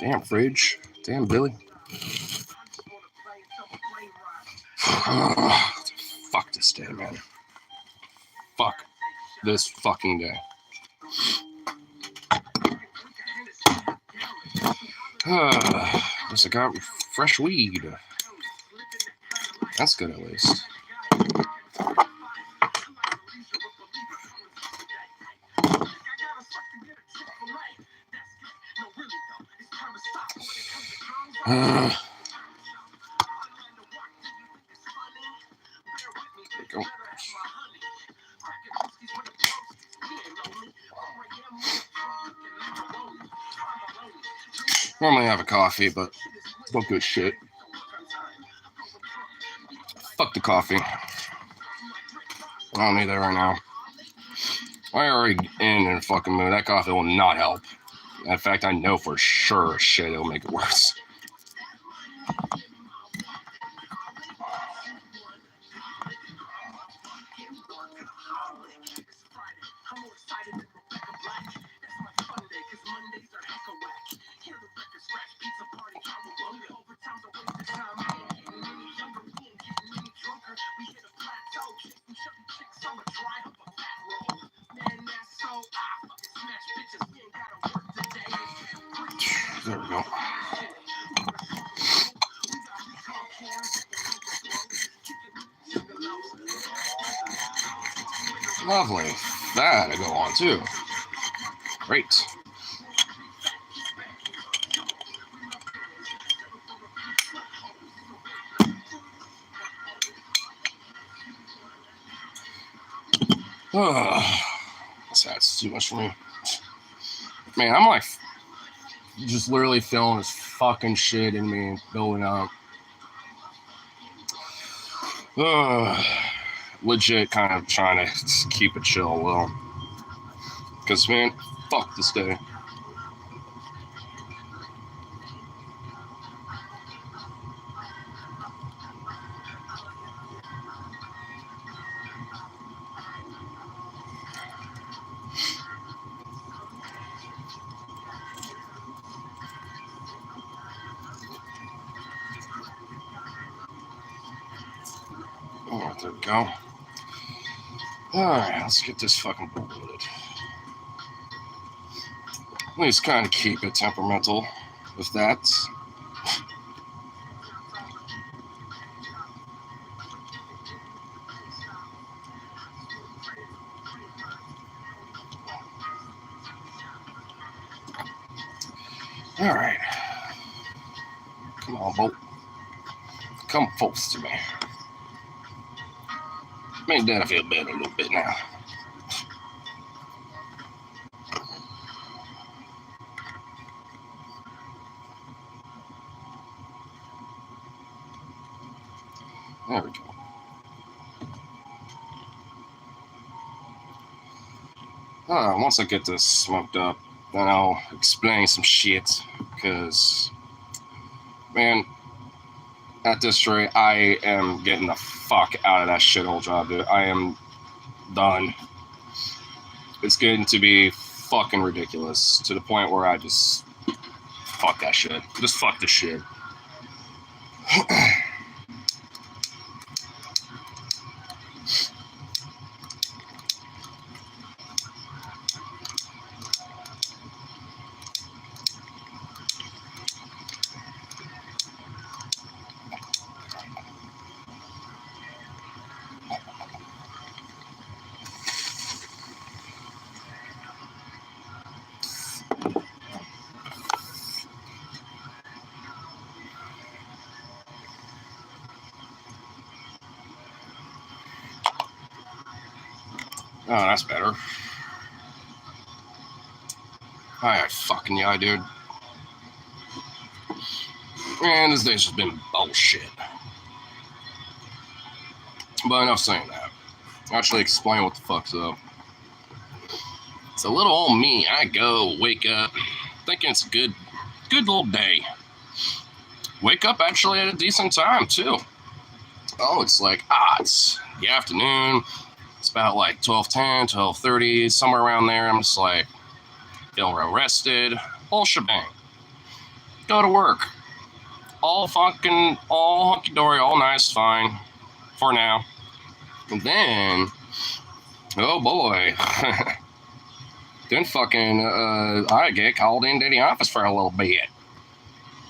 Damn fridge. Damn Billy. Fuck this day, man. Fuck this fucking day. Guess I got fresh weed. That's good at least. There we go. Normally I have a coffee, but don't give a shit. Fuck the coffee. I don't need that right now. I'm already in a fucking mood. That coffee will not help. In fact, I know for sure shit it'll make it worse. There we go. Lovely. That I go on too. Great. That's too much for me. Man, I'm like just literally feeling this fucking shit in me building up. Legit kind of trying to keep it chill a little. Because, man, fuck this day. Oh, there we go. Alright, let's get this fucking book loaded. At least kind of keep it temperamental with that. Alright. Come on, Bolt. Come close to me. Make that feel better a little bit now. There we go. Once I get this smoked up, then I'll explain some shit. Because, man, at this rate, I am getting the fuck out of that shithole job, dude. I am done. It's getting to be fucking ridiculous to the point where I just fuck that shit. Just fuck this shit. Oh, that's better. Alright, fucking yeah, dude. Man, this day's just been bullshit. But enough saying that. Actually explain what the fuck's up. It's a little old me. I go, wake up, thinking it's a good little day. Wake up actually at a decent time, too. Oh, it's like, it's the afternoon. It's about like 12:10, 12:30, somewhere around there. I'm just like, feeling real rested. Whole shebang. go to work. All hunky-dory, all nice, fine, for now. And then, oh boy, then fucking, I get called into the office for a little bit.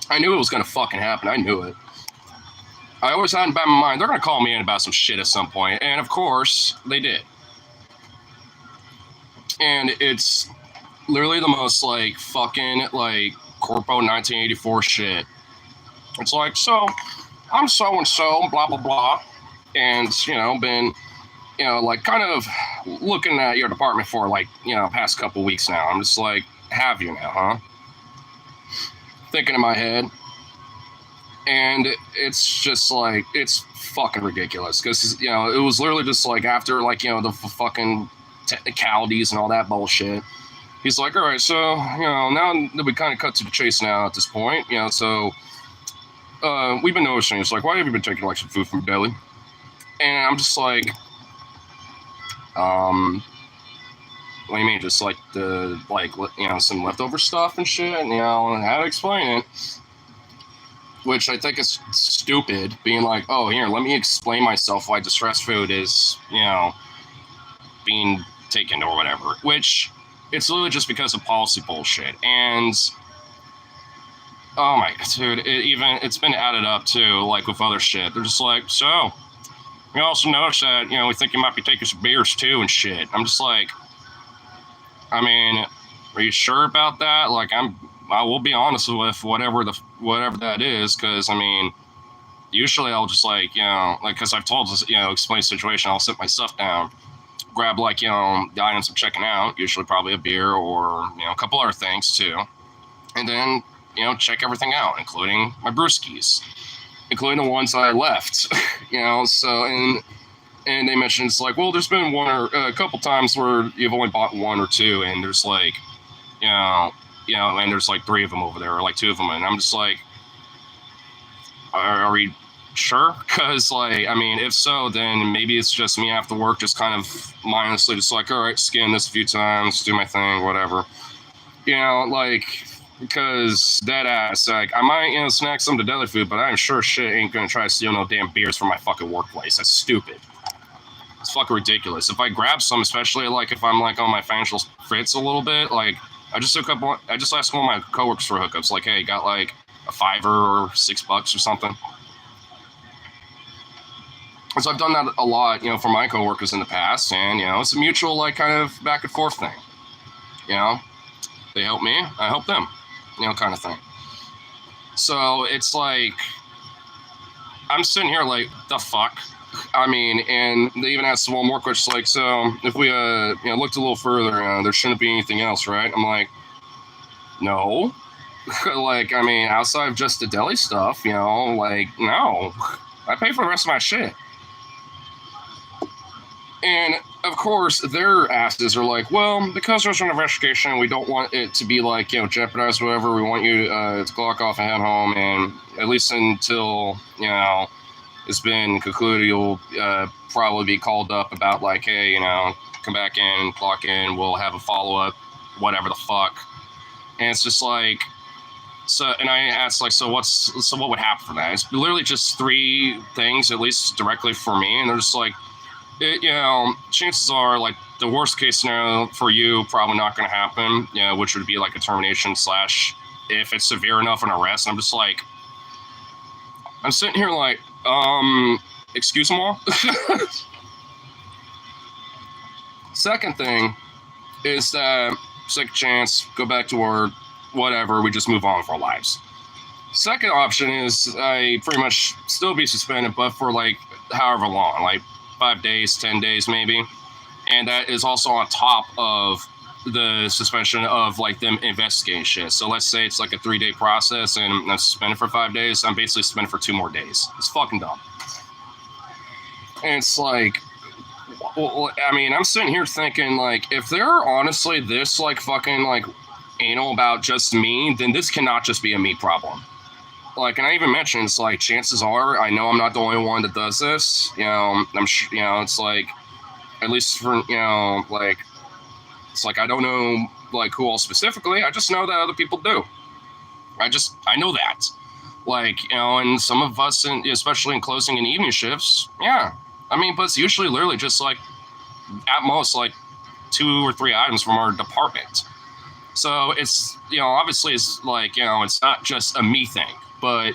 I knew it was gonna fucking happen, I knew it. I always had in the back of my mind, they're gonna call me in about some shit at some point, and of course, they did. And it's literally the most, like, fucking, like, Corpo 1984 shit. It's like, so, I'm so-and-so, blah, blah, blah, and, been, like, kind of looking at your department for, like, past couple weeks now. I'm just like, have you now, huh? Thinking in my head. And it's just, like, it's fucking ridiculous, because, it was literally just, like, after, like, the fucking technicalities and all that bullshit. He's like, all right, so, now that we kind of cut to the chase now at this point, so we've been noticing. It's like, why have you been taking, like, some food from deli? And I'm just like, what do you mean? Just, like, some leftover stuff and shit, and, how to explain it. Which I think is stupid, being like, oh, here, let me explain myself why distressed food is, being taken or whatever, which it's literally just because of policy bullshit. And oh my god, dude, it's been added up too, like with other shit. They're just like, so we also noticed that, we think you might be taking some beers too and shit. I'm just like, I mean, are you sure about that? Like, I will be honest with whatever that is, because I mean, usually I'll just like, because I've told this, explain the situation, I'll sit my stuff down, grab like, the items I'm checking out, usually probably a beer or, a couple other things too. And then, check everything out, including my brewskis, including the ones that I left, so, and they mentioned, it's like, well, there's been one or a couple times where you've only bought one or two, and there's like, and there's like three of them over there, or like two of them, and I'm just like, are we sure? Because, like, I mean, if so, then maybe it's just me after work, just kind of mindlessly just like, all right, scan this a few times, do my thing, whatever. Like, because dead ass, like, I might, snack some to deli food, but I'm sure shit ain't gonna try to steal no damn beers from my fucking workplace. That's stupid. It's fucking ridiculous. If I grab some, especially like if I'm like on my financial fritz a little bit, like I just asked one of my coworkers for hookups, like, hey, got like a $5 or $6 or something. So I've done that a lot, for my coworkers in the past, and it's a mutual like kind of back and forth thing. They help me, I help them, kind of thing. So it's like, I'm sitting here like, the fuck? I mean, and they even asked one more question, like, so if we looked a little further, there shouldn't be anything else, right? I'm like, no. Like, I mean, outside of just the deli stuff, like, no. I pay for the rest of my shit. And of course, their asses are like, well, because there's an investigation, we don't want it to be like, jeopardized or whatever. We want you to clock off and head home, and at least until, it's been concluded, you'll probably be called up about like, hey, come back in, clock in, we'll have a follow-up, whatever the fuck. And it's just like, so, and I asked like, so what would happen for that? It's literally just three things, at least directly for me, and they're just like, chances are, like, the worst case scenario for you probably not going to happen, which would be like a termination / if it's severe enough, an arrest. And I'm just like, I'm sitting here like, excuse me. Second thing is that second chance, go back to work, whatever, we just move on with our lives. Second option is I pretty much still be suspended, but for like however long, like 5 days, 10 days maybe. And that is also on top of the suspension of like them investigating shit. So let's say it's like a 3-day process and I'm suspended for 5 days. I'm basically suspended for 2 more days. It's fucking dumb. And it's like, well, I mean, I'm sitting here thinking like, if they're honestly this like fucking like anal about just me, then this cannot just be a me problem. Like, and I even mentioned, it's like, chances are, I know I'm not the only one that does this. I'm sure, it's like, at least for, like, it's like, I don't know, like, who all specifically. I just know that other people do. I know that. Like, you know, and some of us, especially in closing and evening shifts, yeah. I mean, but it's usually literally just like, at most, like 2 or 3 items from our department. So it's, you know, obviously it's like, you know, it's not just a me thing, but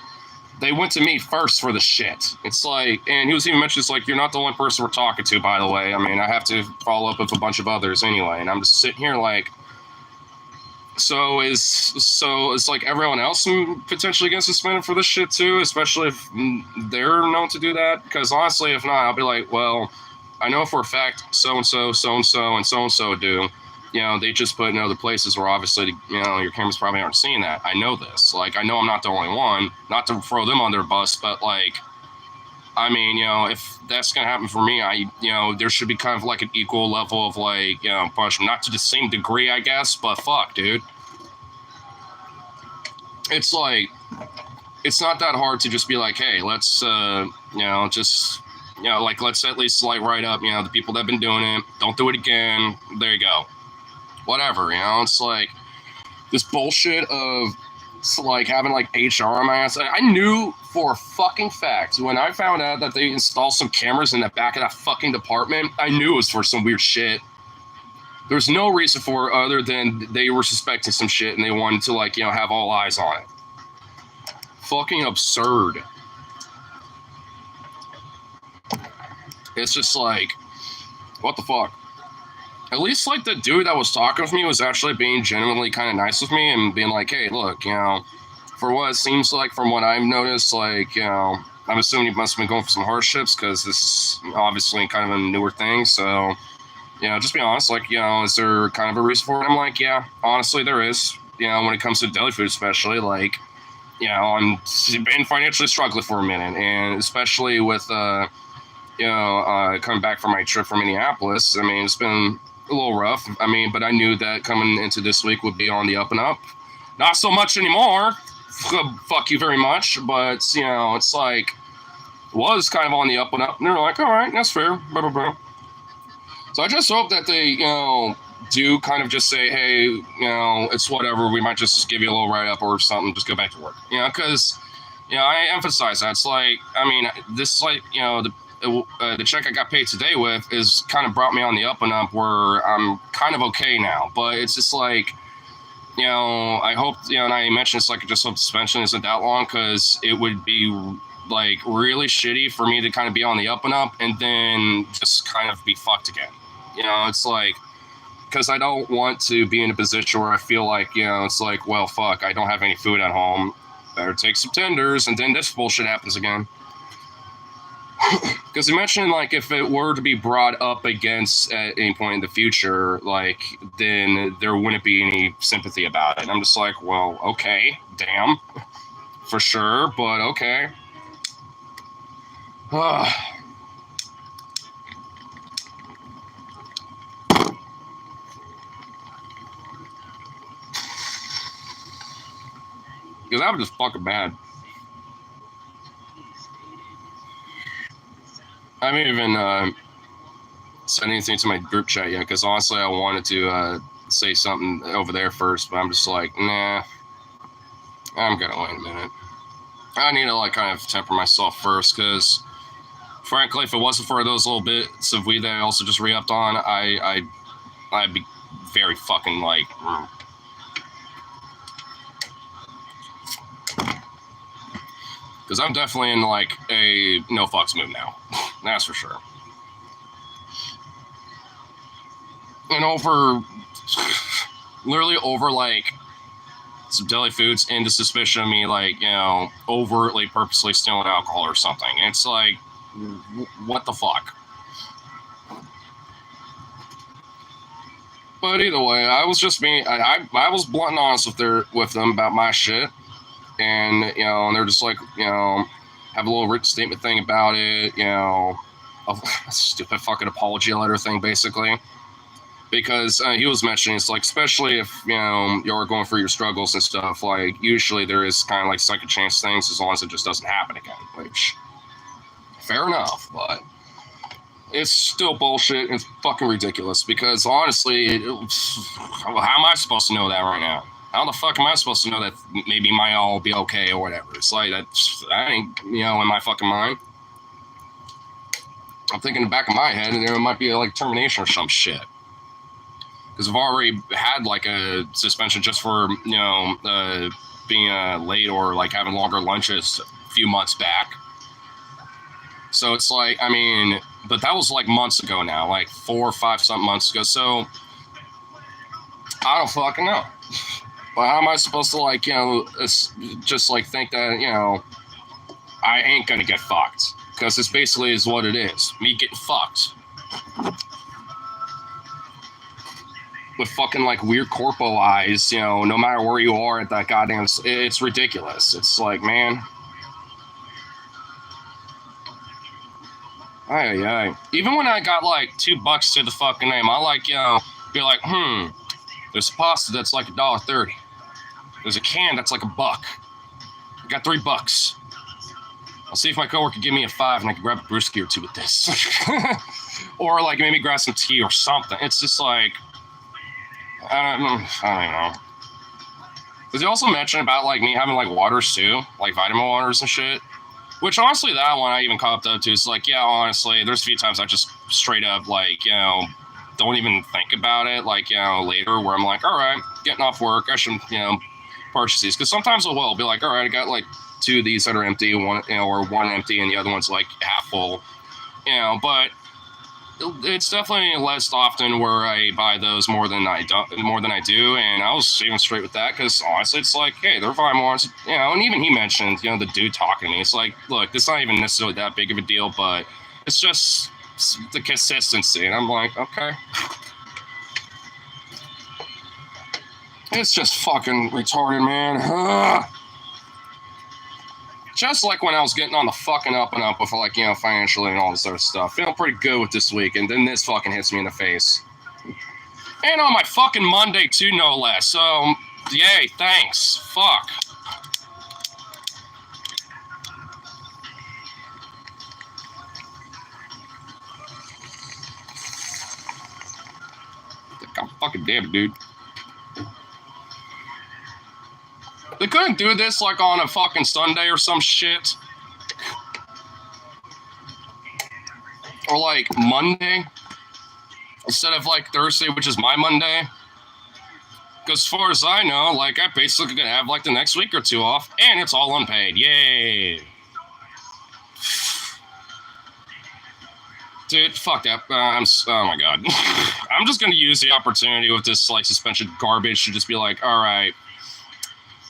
they went to me first for the shit. It's like, and he was even mentioning, it's like, you're not the only person we're talking to, by the way. I mean, I have to follow up with a bunch of others anyway. And I'm just sitting here like, so it's like everyone else potentially gets suspended for this shit too, especially if they're known to do that. Because honestly, if not, I'll be like, well, I know for a fact so-and-so, and so-and-so do. You know, they just put in other places where obviously, you know, your cameras probably aren't seeing that. I know this. Like, I know I'm not the only one. Not to throw them on their bus, but like, I mean, you know, if that's gonna happen for me, you know, there should be kind of like an equal level of like, you know, punishment. Not to the same degree, I guess, but fuck, dude. It's like, it's not that hard to just be like, hey, let's, you know, just, you know, like, let's at least like write up, you know, the people that have been doing it. Don't do it again. There you go. Whatever, you know, it's like this bullshit of like having like HR on my ass. I knew for a fucking fact when I found out that they installed some cameras in the back of that fucking department, I knew it was for some weird shit. There's no reason for it other than they were suspecting some shit and they wanted to like, you know, have all eyes on it. Fucking absurd. It's just like, what the fuck? At least like the dude that was talking with me was actually being genuinely kind of nice with me and being like, hey, look, you know, for what it seems like from what I've noticed, like, you know, I'm assuming you must have been going for some hardships because this is obviously kind of a newer thing. So, you know, just be honest, like, you know, is there kind of a reason for it? I'm like, yeah, honestly, there is. You know, when it comes to deli food, especially, like, you know, I've been financially struggling for a minute, and especially with, you know, coming back from my trip from Minneapolis, I mean, it's been a little rough. I mean, but I knew that coming into this week would be on the up and up. Not so much anymore. Fuck you very much. But, you know, it's like, was kind of on the up and up. And they're like, all right, that's fair. Blah, blah, blah. So I just hope that they, you know, do kind of just say, hey, you know, it's whatever. We might just give you a little write-up or something. Just go back to work. You know, because, you know, I emphasize that. It's like, I mean, this, like, you know, the check I got paid today with is kind of brought me on the up and up where I'm kind of okay now. But it's just like, you know, I hope, you know, and I mentioned it's like just hope suspension isn't that long because it would be like really shitty for me to kind of be on the up and up and then just kind of be fucked again. You know, it's like, because I don't want to be in a position where I feel like, you know, it's like, well, fuck, I don't have any food at home. Better take some tenders, and then this bullshit happens again. Because you mentioned, like, if it were to be brought up against at any point in the future, like, then there wouldn't be any sympathy about it. And I'm just like, well, okay, damn, for sure, but okay. Because I'm just fucking mad. I haven't even said anything to my group chat yet because honestly, I wanted to say something over there first, but I'm just like, nah, I'm gonna wait a minute. I need to like kind of temper myself first because, frankly, if it wasn't for those little bits of weed that I also just re-upped on, I'd be very fucking like. Because I'm definitely in like a no fucks mood now. That's for sure. And literally over like some deli foods into suspicion of me, like, you know, overtly purposely stealing alcohol or something. It's like, what the fuck? But either way, I was just being, I was blunt and honest with them about my shit. And, you know, and they're just like, you know, have a little written statement thing about it, you know, a stupid fucking apology letter thing, basically. Because he was mentioning, it's like, especially if, you know, you're going through your struggles and stuff, like, usually there is kind of like second chance things as long as it just doesn't happen again, which, fair enough, but it's still bullshit. It's fucking ridiculous because honestly, how am I supposed to know that right now? How the fuck am I supposed to know that maybe might all be okay or whatever? It's like that ain't, you know, in my fucking mind. I'm thinking in the back of my head, and there might be like termination or some shit. Because I've already had like a suspension just for, you know, being late or like having longer lunches a few months back. So it's like, I mean, but that was like months ago now, like 4 or 5 something months ago. So I don't fucking know. But how am I supposed to, like, you know, just like think that, you know, I ain't gonna get fucked? Because this basically is what it is. Me getting fucked. With fucking like weird corpo eyes, you know, no matter where you are at that goddamn, it's ridiculous. It's like, man. Aye. Even when I got like $2 to the fucking name, I like, you know, be like, there's pasta that's like $1.30. There's a can that's like $1. I got $3. I'll see if my coworker can give me a 5 and I can grab a brewski or 2 with this. Or like maybe grab some tea or something. It's just like, I don't know. Did you also mention about like me having like waters too? Like vitamin waters and shit? Which honestly, that one I even copped up to. It's like, yeah, honestly, there's a few times I just straight up like, you know, don't even think about it. Like, you know, later where I'm like, all right, getting off work, I should, you know, purchase these. Because sometimes I will be like, all right, I got like 2 of these that are empty, one, you know, or one empty and the other one's like half full, you know. But it's definitely less often where I buy those more than I do, and I was even straight with that because honestly, it's like, hey, they're vitamin ones, you know. And even he mentioned, you know, the dude talking to me, it's like, look, this is not even necessarily that big of a deal, but it's just the consistency, and I'm like, okay, it's just fucking retarded, man. Ugh. Just like when I was getting on the fucking up and up with, like, you know, financially and all this other stuff. Feeling pretty good with this week, and then this fucking hits me in the face. And on my fucking Monday, too, no less. So, yay, thanks. Fuck. God fucking damn it, dude. They couldn't do this, like, on a fucking Sunday or some shit. Or, like, Monday. Instead of, like, Thursday, which is my Monday. Because as far as I know, like, I basically could have, like, the next week or 2 off. And it's all unpaid. Yay. Dude, fuck that. Oh my god. I'm just gonna use the opportunity with this, like, suspension garbage to just be like, alright.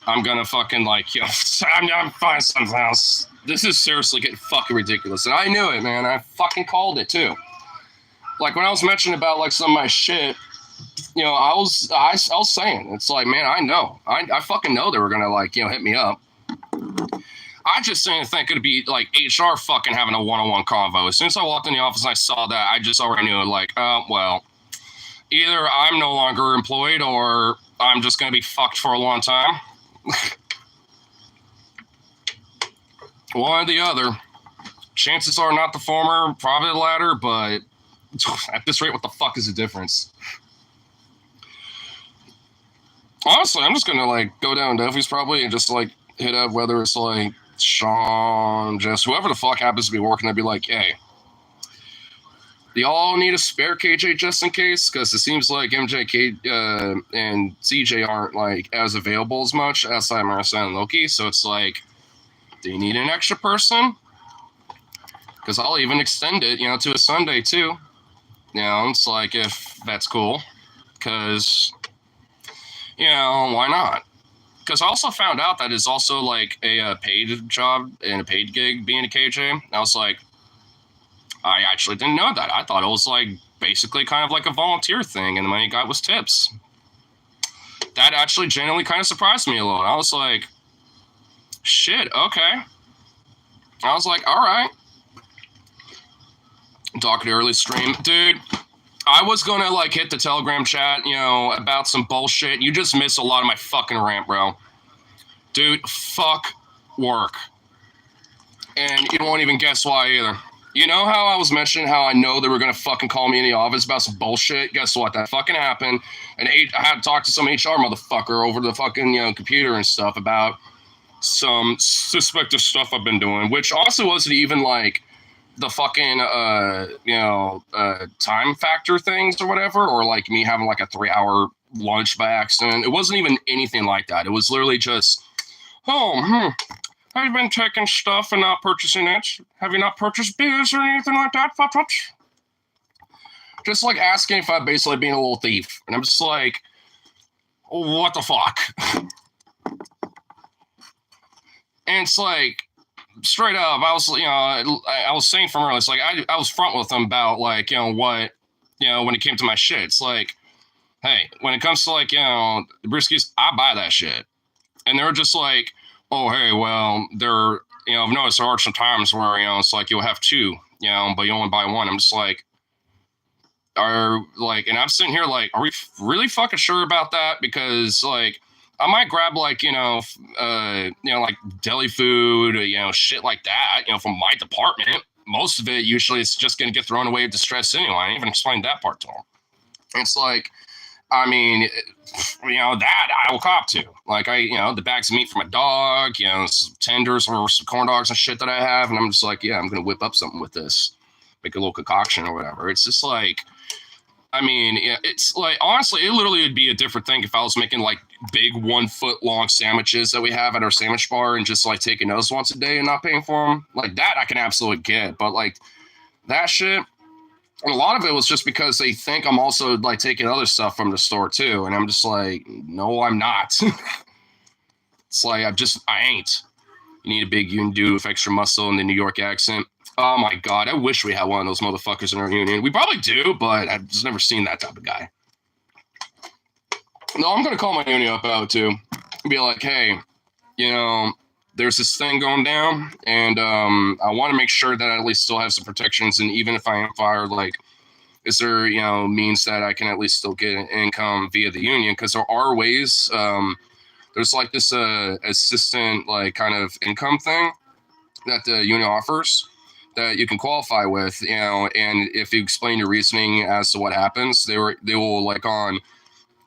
I'm gonna fucking, like, you know, I'm find something else. This is seriously getting fucking ridiculous. And I knew it, man. I fucking called it, too. Like, when I was mentioning about, like, some of my shit, you know, I was saying, it's like, man, I know. I fucking know they were gonna, like, you know, hit me up. I just didn't think it'd be, like, HR fucking having a one-on-one convo. As soon as I walked in the office and I saw that, I just already knew, like, well, either I'm no longer employed or I'm just gonna be fucked for a long time. One or the other. Chances are not the former, probably the latter, but at this rate, what the fuck is the difference? Honestly, I'm just gonna, like, go down to Duffy's probably and just, like, hit up whether it's, like, Sean, just whoever the fuck happens to be working, I'd be like, hey, do y'all need a spare KJ just in case? Because it seems like MJK and CJ aren't, like, as available as much outside Marissa and Loki. So it's like, do you need an extra person? Because I'll even extend it, you know, to a Sunday too. You know, it's like, if that's cool. Because, you know, why not? Because I also found out that it's also, like, a paid job and a paid gig being a KJ. I was like, I actually didn't know that. I thought it was, like, basically kind of like a volunteer thing, and the money you got was tips. That actually genuinely kind of surprised me a little. I was like, shit, okay. I was like, all right. Talking early stream. Dude, I was going to, like, hit the Telegram chat, you know, about some bullshit. You just missed a lot of my fucking rant, bro. Dude, fuck work. And you won't even guess why either. You know how I was mentioning how I know they were gonna fucking call me in the office about some bullshit? Guess what? That fucking happened. And I had to talk to some HR motherfucker over the fucking computer and stuff about some suspected stuff I've been doing, which also wasn't even like the fucking time factor things or whatever, or like me having like a 3 hour lunch by accident. It wasn't even anything like that. It was literally just, have you been taking stuff and not purchasing it? Have you not purchased beers or anything like that? Just like asking if I'm basically being a little thief. And I'm just like, what the fuck? And it's like, straight up, I was, I was saying from earlier, it's like, I was front with them about like, what, when it came to my shit. It's like, hey, when it comes to like, the brewskis, I buy that shit. And they're just like, oh, hey, well, I've noticed there are some times where, it's like you'll have two, but you only buy one. I'm just like, and I'm sitting here like, are we really fucking sure about that? Because like, I might grab like, like deli food, or, shit like that, from my department. Most of it usually is just going to get thrown away with distress anyway. I didn't even explained that part to them. It's like, I mean, that I will cop to. Like the bags of meat for my dog, some tenders or some corn dogs and shit that I have. And I'm just like, yeah, I'm going to whip up something with this, make a little concoction or whatever. It's just like, I mean, it's like, honestly, it literally would be a different thing if I was making like big 1 foot long sandwiches that we have at our sandwich bar and just like taking those once a day and not paying for them. Like that I can absolutely get. But like that shit, and a lot of it was just because they think I'm also like taking other stuff from the store too. And I'm just like, no, I'm not. It's like, I ain't. You need a big union dude with extra muscle and the New York accent. Oh my God, I wish we had one of those motherfuckers in our union. We probably do, but I've just never seen that type of guy. No, I'm going to call my union up out too. Be like, hey, there's this thing going down, and I want to make sure that I at least still have some protections. And even if I am fired, like, is there, means that I can at least still get an income via the union? Because there are ways. There's like this assistant, like, kind of income thing that the union offers that you can qualify with, and if you explain your reasoning as to what happens, they will like on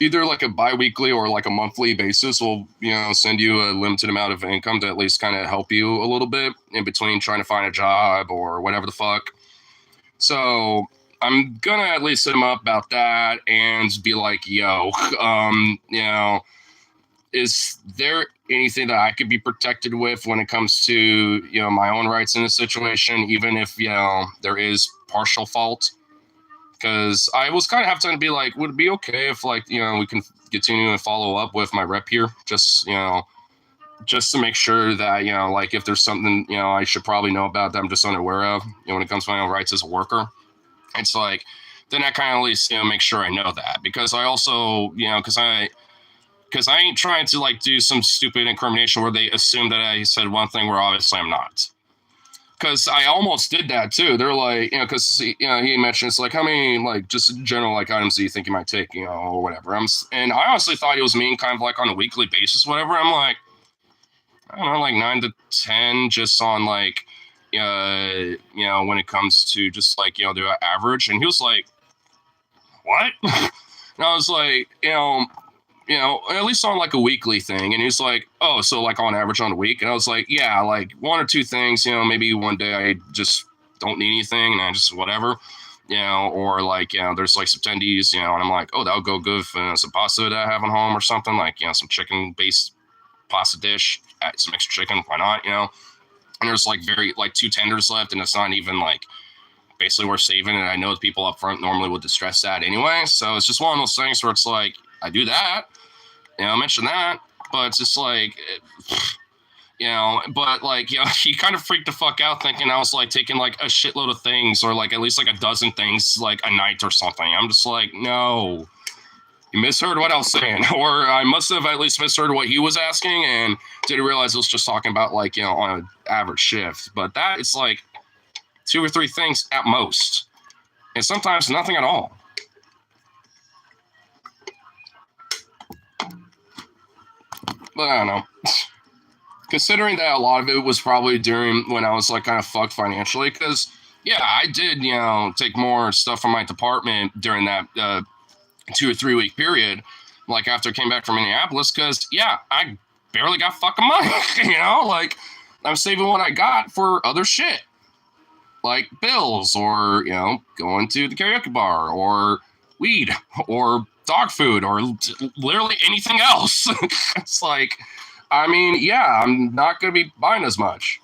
either like a bi-weekly or like a monthly basis will send you a limited amount of income to at least kind of help you a little bit in between trying to find a job or whatever the fuck. So I'm gonna at least hit them up about that and be like, yo, is there anything that I could be protected with when it comes to my own rights in this situation, even if there is partial fault? Because I was kind of having to be like, would it be okay if like we can continue and follow up with my rep here, just to make sure that like if there's something I should probably know about that I'm just unaware of when it comes to my own rights as a worker. It's like then I kind of at least make sure I know that, because I also because I ain't trying to like do some stupid incrimination where they assume that I said one thing where obviously I'm not. Because I almost did that too. They're like, because he mentioned it's like how many like just general like items do you think you might take, or whatever. And I honestly thought he was mean, kind of like on a weekly basis, whatever. I'm like, I don't know, like 9 to 10, just on like, when it comes to just like the average. And he was like, what? And I was like, at least on like a weekly thing. And he's like, oh, so like on average on a week. And I was like, yeah, like 1 or 2 things, maybe one day I just don't need anything and I just whatever, or like, there's like some tendies, and I'm like, oh, that would go good for some pasta that I have at home or something, like, some chicken based pasta dish, add some extra chicken, why not, and there's like 2 tenders left and it's not even like basically worth saving. And I know the people up front normally would distress that anyway. So it's just one of those things where it's like, I do that, I mention that, but it's just like, but like, he kind of freaked the fuck out thinking I was like taking like a shitload of things or like at least like a dozen things like a night or something. I'm just like, no, you misheard what I was saying, or I must have at least misheard what he was asking and didn't realize it was just talking about like, on an average shift. But that it's like 2 or 3 things at most, and sometimes nothing at all. But I don't know. Considering that a lot of it was probably during when I was like kind of fucked financially, because yeah, I did, take more stuff from my department during that 2 or 3 week period, like after I came back from Minneapolis, because, yeah, I barely got fucking money, like I'm saving what I got for other shit, like bills or, going to the karaoke bar or weed or dog food or literally anything else. It's like, I mean, yeah, I'm not going to be buying as much.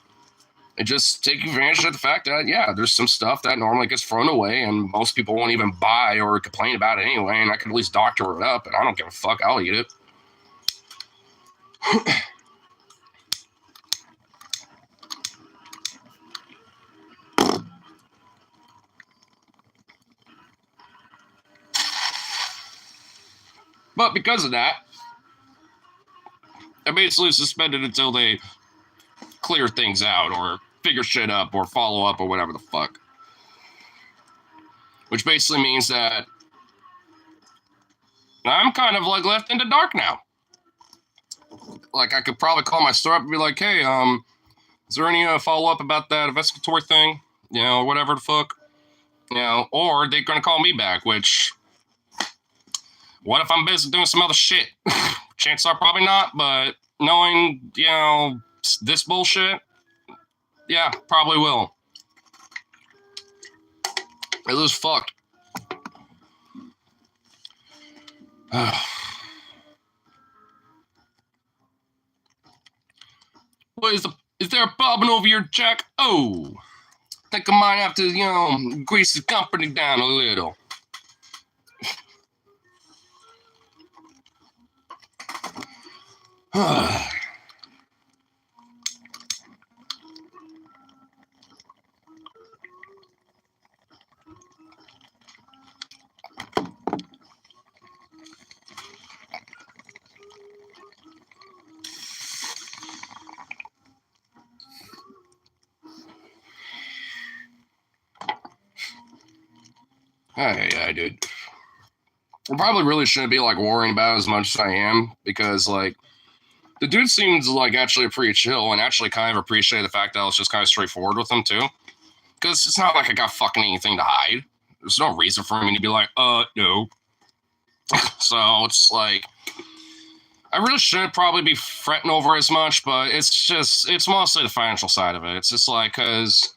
And just take advantage of the fact that, yeah, there's some stuff that normally gets thrown away and most people won't even buy or complain about it anyway. And I can at least doctor it up and I don't give a fuck. I'll eat it. But because of that, I basically suspended until they clear things out or figure shit up or follow up or whatever the fuck. Which basically means that I'm kind of like left in the dark now. Like I could probably call my store up and be like, hey, is there any follow up about that investigatory thing? Or whatever the fuck. Or they're gonna call me back, which what if I'm busy doing some other shit? Chances are probably not, but knowing, this bullshit, yeah, probably will. It was fucked. What is there a bobbing over your Jack? Oh, think I might have to, grease the company down a little. Hey, dude. I probably really shouldn't be like worrying about it as much as I am because like the dude seems like actually pretty chill and actually kind of appreciate the fact that I was just kind of straightforward with him too. Because it's not like I got fucking anything to hide. There's no reason for me to be like, no. So it's like I really shouldn't probably be fretting over as much, but it's mostly the financial side of it. It's just like, because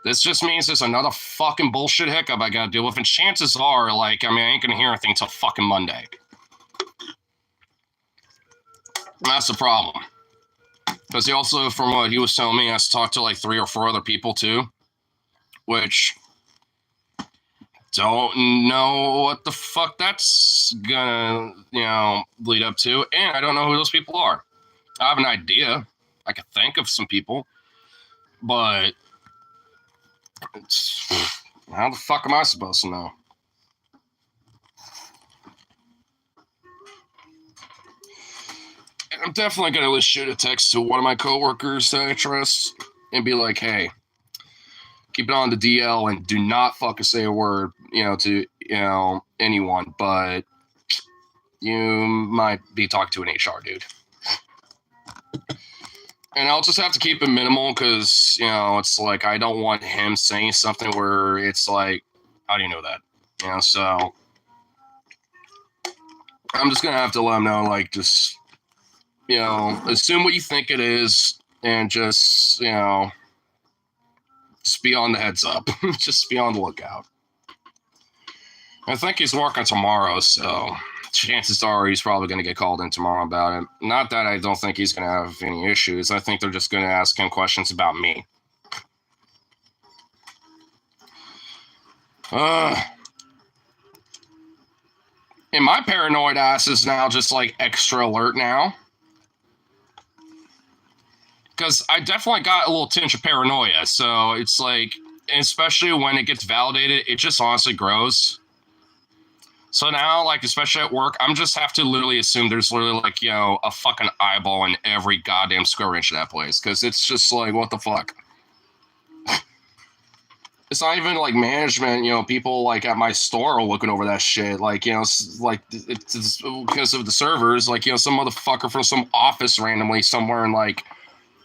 this just means there's another fucking bullshit hiccup I gotta deal with, and chances are, like, I mean, I ain't gonna hear anything until fucking Monday. And that's the problem. Because he also, from what he was telling me, has to talk to like 3 or 4 other people too, which don't know what the fuck that's gonna, lead up to, and I don't know who those people are. I have an idea. I could think of some people, but how the fuck am I supposed to know? And I'm definitely gonna shoot a text to one of my coworkers that I trust and be like, hey, keep it on the DL and do not fucking say a word, to, anyone, but you might be talking to an HR dude. And I'll just have to keep it minimal because, it's like I don't want him saying something where it's like, how do you know that? So I'm just going to have to let him know, like, just, assume what you think it is and just, just be on the heads up. Just be on the lookout. I think he's working tomorrow, so chances are he's probably going to get called in tomorrow about it. Not that I don't think he's going to have any issues. I think they're just going to ask him questions about me. And my paranoid ass is now just like extra alert now. Because I definitely got a little tinge of paranoia. So it's like, especially when it gets validated, it just honestly grows. So now, like, especially at work, I'm just have to literally assume there's literally, like, a fucking eyeball in every goddamn square inch of that place. Because it's just like, what the fuck? It's not even, like, management, people, like, at my store are looking over that shit. Like, like, it's because of the servers. Like, some motherfucker from some office randomly somewhere in, like,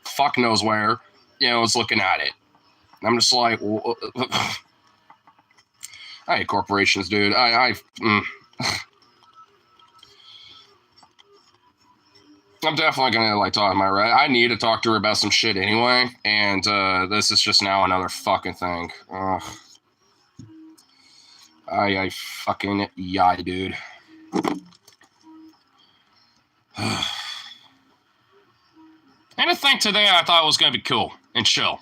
fuck knows where, is looking at it. I'm just like, I hate corporations, dude. I'm definitely gonna like talk to my right. I need to talk to her about some shit anyway, and this is just now another fucking thing. I fucking yai, dude. And I think today I thought it was gonna be cool and chill.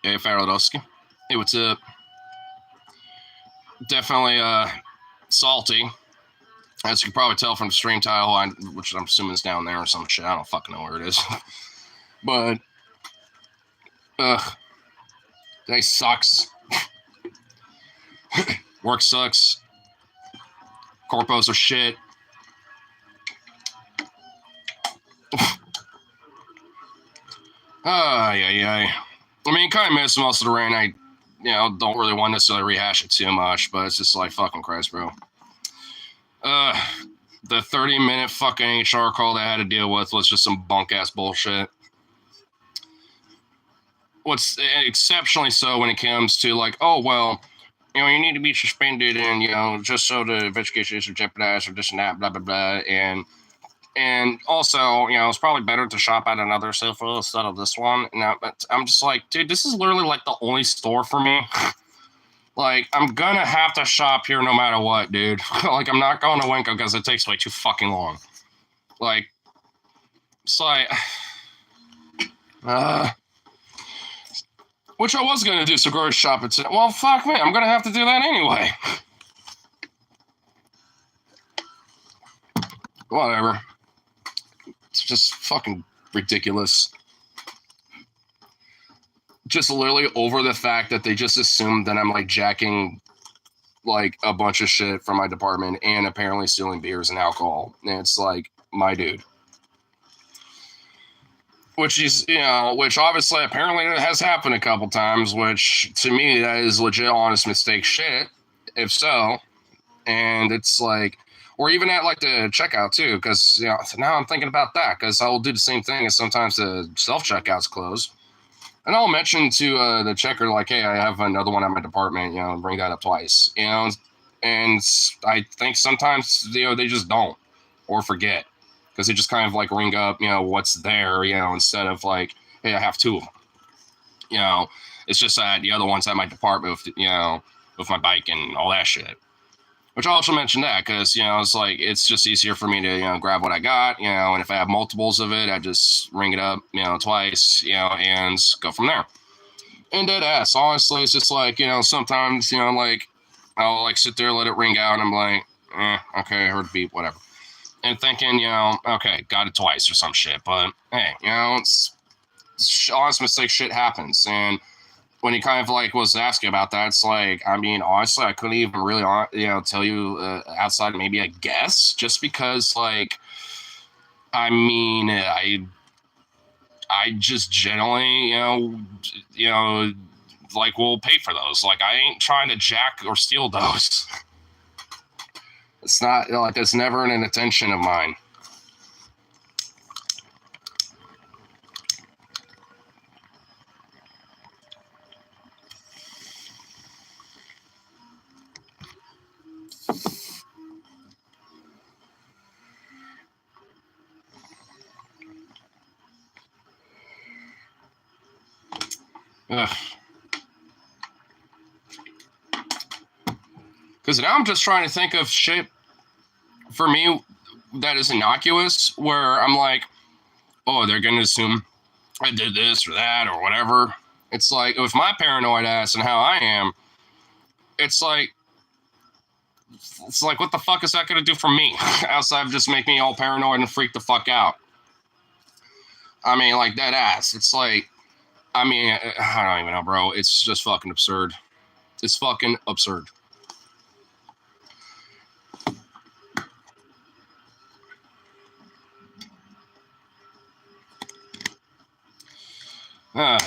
Hey, Faradowski. Hey, what's up? Definitely salty. As you can probably tell from the stream title, which I'm assuming is down there or some shit. I don't fucking know where it is. But, today sucks. Work sucks. Corpos are shit. Yeah. I mean, kind of missed most of the rain. I, don't really want to necessarily rehash it too much, but it's just like, fucking Christ, bro. The 30-minute fucking HR call that I had to deal with was just some bunk-ass bullshit. What's exceptionally so when it comes to like, oh, well, you need to be suspended and, just so the investigation isn't jeopardized or this and that, blah, blah, blah. And also, it's probably better to shop at another sofa instead of this one. Now, but I'm just like, dude, this is literally like the only store for me. Like, I'm gonna have to shop here no matter what, dude. Like, I'm not going to Winco because it takes way too fucking long. Like, it's like, which I was gonna do, so grocery shopping today. Well, fuck me, I'm gonna have to do that anyway. Whatever. It's just fucking ridiculous. Just literally over the fact that they just assumed that I'm like jacking like a bunch of shit from my department and apparently stealing beers and alcohol. And it's like, my dude. Which is, which obviously apparently has happened a couple times, which to me that is legit honest mistake shit, if so. And it's like, or even at like the checkout too, because now I'm thinking about that, because I'll do the same thing as sometimes the self-checkouts close. And I'll mention to the checker, like, hey, I have another one at my department, bring that up twice, and I think sometimes, they just don't or forget because they just kind of like ring up, what's there, instead of like, hey, I have two of them. It's just that the other one's at my department with, with my bike and all that shit. Which I also mentioned that because, it's like, it's just easier for me to, grab what I got, and if I have multiples of it, I just ring it up, twice, and go from there. And dead ass, honestly, it's just like, sometimes, like, I'll like sit there, let it ring out, and I'm like, okay, I heard the beep, whatever. And thinking, okay, got it twice or some shit, but hey, it's honest mistake shit happens. And when he kind of like was asking about that, it's like, I mean, honestly, I couldn't even really, tell you outside of maybe a guess, just because, like, I mean, I just generally, like, will pay for those. Like, I ain't trying to jack or steal those. It's not like it's never an intention of mine. Because now I'm just trying to think of shit for me that is innocuous, where I'm like, oh, they're going to assume I did this or that or whatever. It's like, with my paranoid ass and how I am, it's like, what the fuck is that going to do for me? Outside of just make me all paranoid and freak the fuck out. I mean, like, dead ass. It's like, I mean, I don't even know, bro. It's just fucking absurd. It's fucking absurd.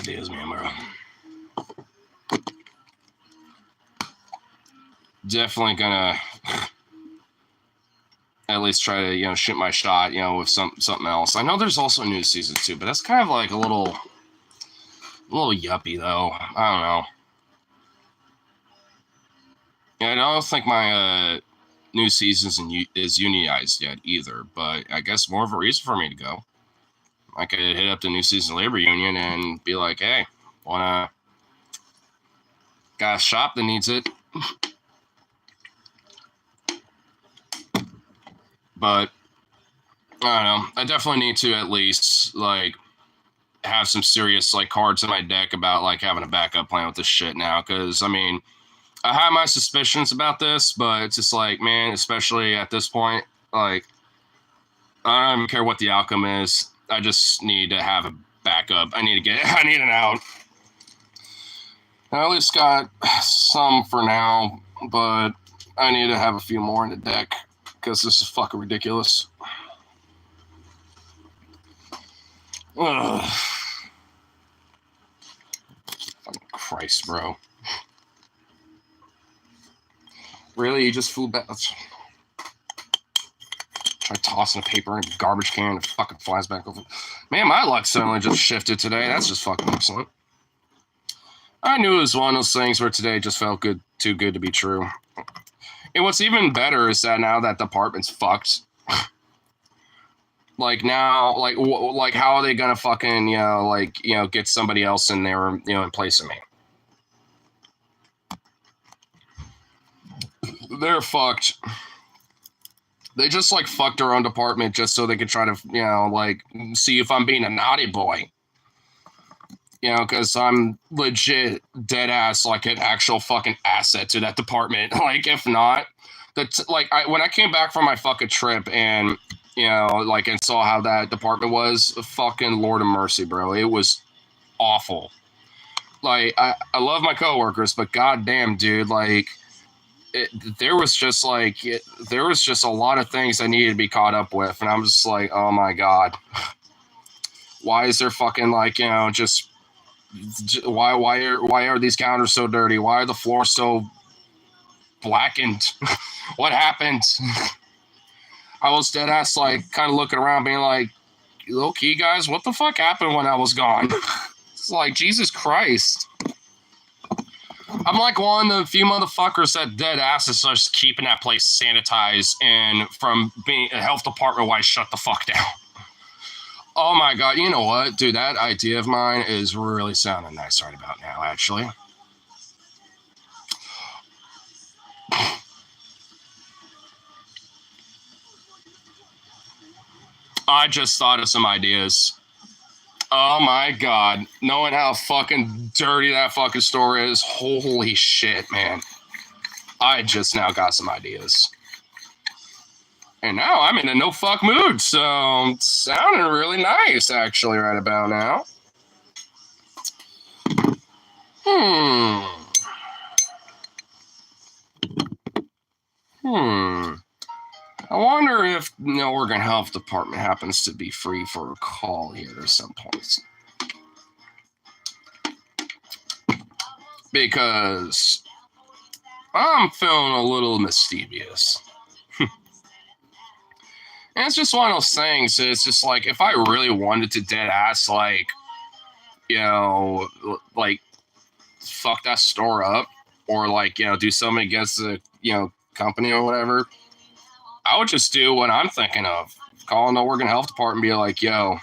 Dios mío, bro. Definitely gonna at least try to, shoot my shot, with something else. I know there's also a new season 2, but that's kind of like a little yuppie though. I don't know. Yeah, I don't think my new season is unionized yet either, but I guess more of a reason for me to go. I could hit up the new season labor union and be like, hey, got a shop that needs it. But I don't know. I definitely need to at least like have some serious like cards in my deck about like having a backup plan with this shit now. Because I mean, I have my suspicions about this, but it's just like, man, especially at this point, like I don't even care what the outcome is. I just need to have a backup. I need an out. I at least got some for now, but I need to have a few more in the deck because this is fucking ridiculous. Ugh. Fucking Christ, bro. Really? You just fooled back? Try tossing a paper in a garbage can and it fucking flies back over. Man, my luck suddenly just shifted today. That's just fucking excellent. I knew it was one of those things where today just felt good, too good to be true. And what's even better is that now that department's fucked. Like now, like how are they gonna fucking get somebody else in there, in place of me? They're fucked. They just like fucked their own department just so they could try to see if I'm being a naughty boy. Because I'm legit dead ass like an actual fucking asset to that department. Like if not, when I came back from my fucking trip and and saw how that department was, fucking Lord of mercy, bro. It was awful. Like I love my coworkers, but goddamn, dude, like there was just a lot of things I needed to be caught up with, and I'm just like, oh my god, why is there fucking just why are these counters so dirty? Why are the floors so blackened? What happened? I was dead ass kind of looking around being like, low key guys, what the fuck happened when I was gone? It's like, Jesus Christ. I'm like one of the few motherfuckers that dead ass is just keeping that place sanitized and from being a health department wise shut the fuck down. Oh my god, you know what, dude, that idea of mine is really sounding nice right about now, actually. I just thought of some ideas. Oh my god, knowing how fucking dirty that fucking store is, holy shit, man. I just now got some ideas. And now I'm in a no fuck mood, so it's sounding really nice, actually, right about now. I wonder if the Oregon Health Department happens to be free for a call here at some point. Because I'm feeling a little mischievous. And it's just one of those things. It's just like, if I really wanted to dead ass, fuck that store up, or do something against the, company or whatever, I would just do what I'm thinking of. Call the Oregon Health Department and be like, yo,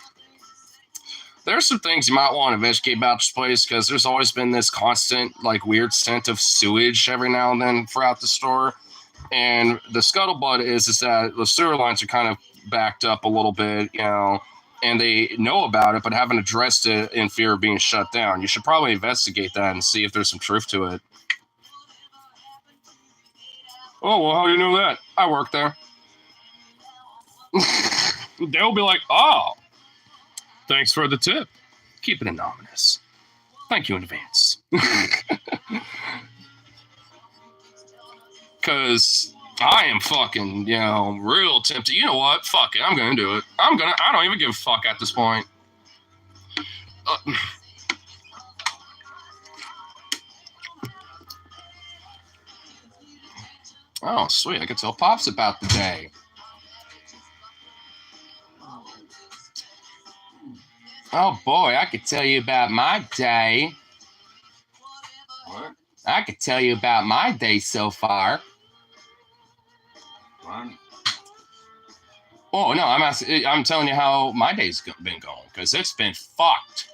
there's some things you might want to investigate about this place, because there's always been this constant, weird scent of sewage every now and then throughout the store. And the scuttlebutt is that the sewer lines are kind of backed up a little bit, and they know about it, but haven't addressed it in fear of being shut down. You should probably investigate that and see if there's some truth to it. Oh, well, how do you know that? I work there. They'll be like, oh, thanks for the tip. Keep it anonymous. Thank you in advance. Because I am fucking, real tempted. You know what? Fuck it. I'm going to do it. I don't even give a fuck at this point. Oh, sweet. I can tell Pops about the day. Oh, boy. I could tell you about my day. What? I could tell you about my day so far. What? Oh, no. I'm telling you how my day's been going. Because it's been fucked.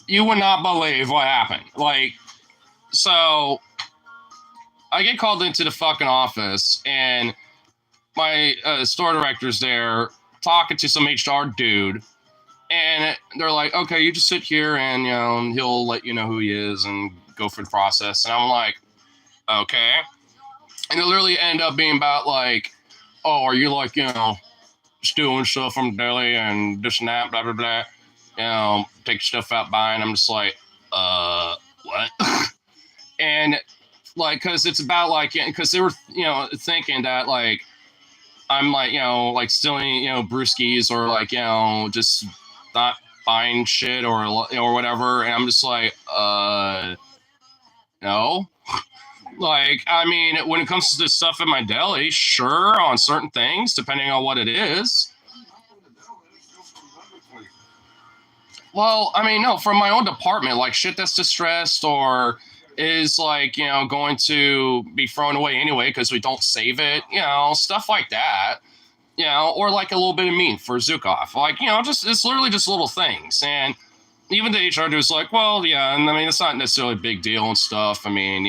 You would not believe what happened. So I get called into the fucking office, and my store director's there talking to some HR dude, and they're like, okay, you just sit here, and he'll let you know who he is and go through the process. And I'm like, okay. And it literally ended up being about oh, are you stealing stuff from Delhi and this and that, blah blah blah, take stuff out by, and I'm just like, what? And because it's about because they were thinking that I'm stealing brewskis or just not buying shit or whatever, and I'm just like no. I mean, when it comes to this stuff in my deli, sure, on certain things depending on what it is. Well, I mean, no, from my own department, shit that's distressed or is going to be thrown away anyway because we don't save it, stuff like that, or a little bit of meat for Zukov, it's literally just little things. And even the HR dude's like, well, yeah, and I mean, it's not necessarily a big deal and stuff. I mean,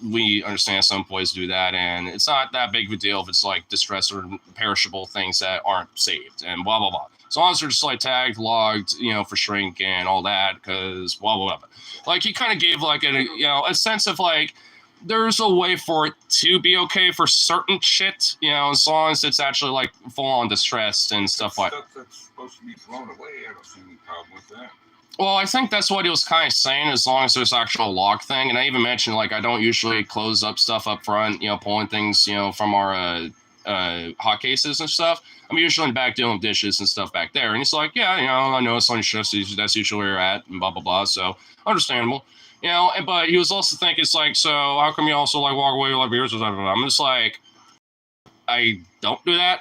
we understand some employees do that, and it's not that big of a deal if it's distressed or perishable things that aren't saved and blah blah blah. As long as they're just tagged, logged, for shrink and all that, because blah blah blah. He kind of gave a sense of there's a way for it to be okay for certain shit, as long as it's actually full on distressed and stuff like. Stuff that's supposed to be thrown away, I don't see any problem with that. Well, I think that's what he was kind of saying, as long as there's actual log thing. And I even mentioned I don't usually close up stuff up front, pulling things, from our hot cases and stuff. I'm usually in the back dealing with dishes and stuff back there. And he's like, yeah, I know it's on your shifts. That's usually where you're at and blah, blah, blah. So understandable. But he was also thinking, it's so how come you also walk away with beers or something? I'm just I don't do that.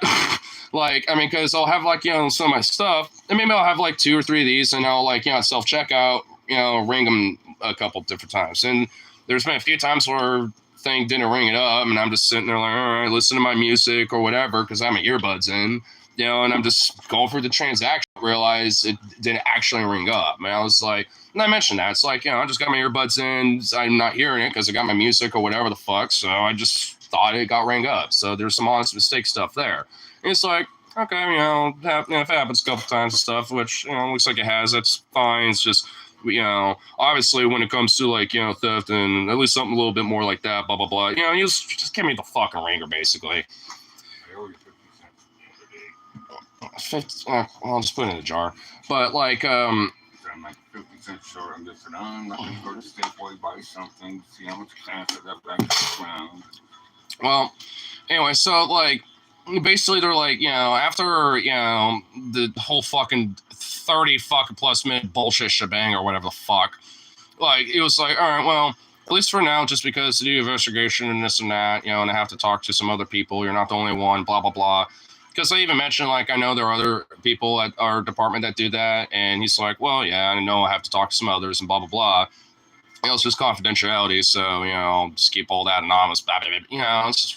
I mean, because I'll have some of my stuff, and maybe I'll have 2 or 3 of these, and I'll self checkout, ring them a couple different times. And there's been a few times where thing didn't ring it up, and I'm just sitting there all right, listen to my music or whatever, because I have my earbuds in, and I'm just going through the transaction. Realize it didn't actually ring up. And I was and I mentioned that it's I just got my earbuds in, I'm not hearing it because I got my music or whatever the fuck, so I just thought it got rang up. So there's some honest mistake stuff there. And it's okay, if it happens a couple times and stuff, which looks like it has, that's fine. It's just obviously when it comes to theft and at least something a little bit more like that, blah blah blah, you just give me the fucking ringer, basically. I owe you 50 cents. I'll just put it in a jar. But I'm 50 cents short. I'm just saying, I'm not going to go to Safeway, buy something, see how much cash I got back around. Well, anyway, so basically they're after the whole fucking 30 fucking plus minute bullshit shebang or whatever the fuck, it was all right, well, at least for now, just because to do investigation and this and that, and I have to talk to some other people, you're not the only one, blah blah blah. Because I even mentioned I know there are other people at our department that do that, and he's well, yeah, I know I have to talk to some others and blah blah blah. It's just confidentiality, so I'll just keep all that anonymous. Blah, blah, blah. It's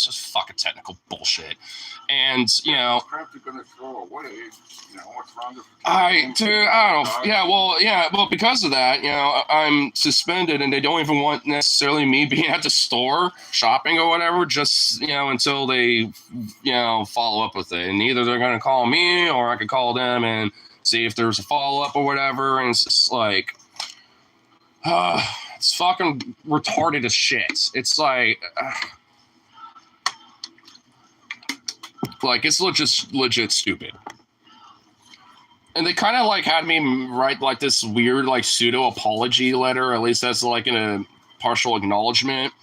just fucking technical bullshit. And crap you're gonna throw away. What's wrong with I don't. Yeah, well, because of that, I'm suspended, and they don't even want necessarily me being at the store shopping or whatever. Just until they follow up with it, and either they're gonna call me or I could call them and see if there's a follow up or whatever. And it's just it's fucking retarded as shit. It's it's legit stupid. And they kind of like had me write like this weird like pseudo apology letter, at least that's like in a partial acknowledgement,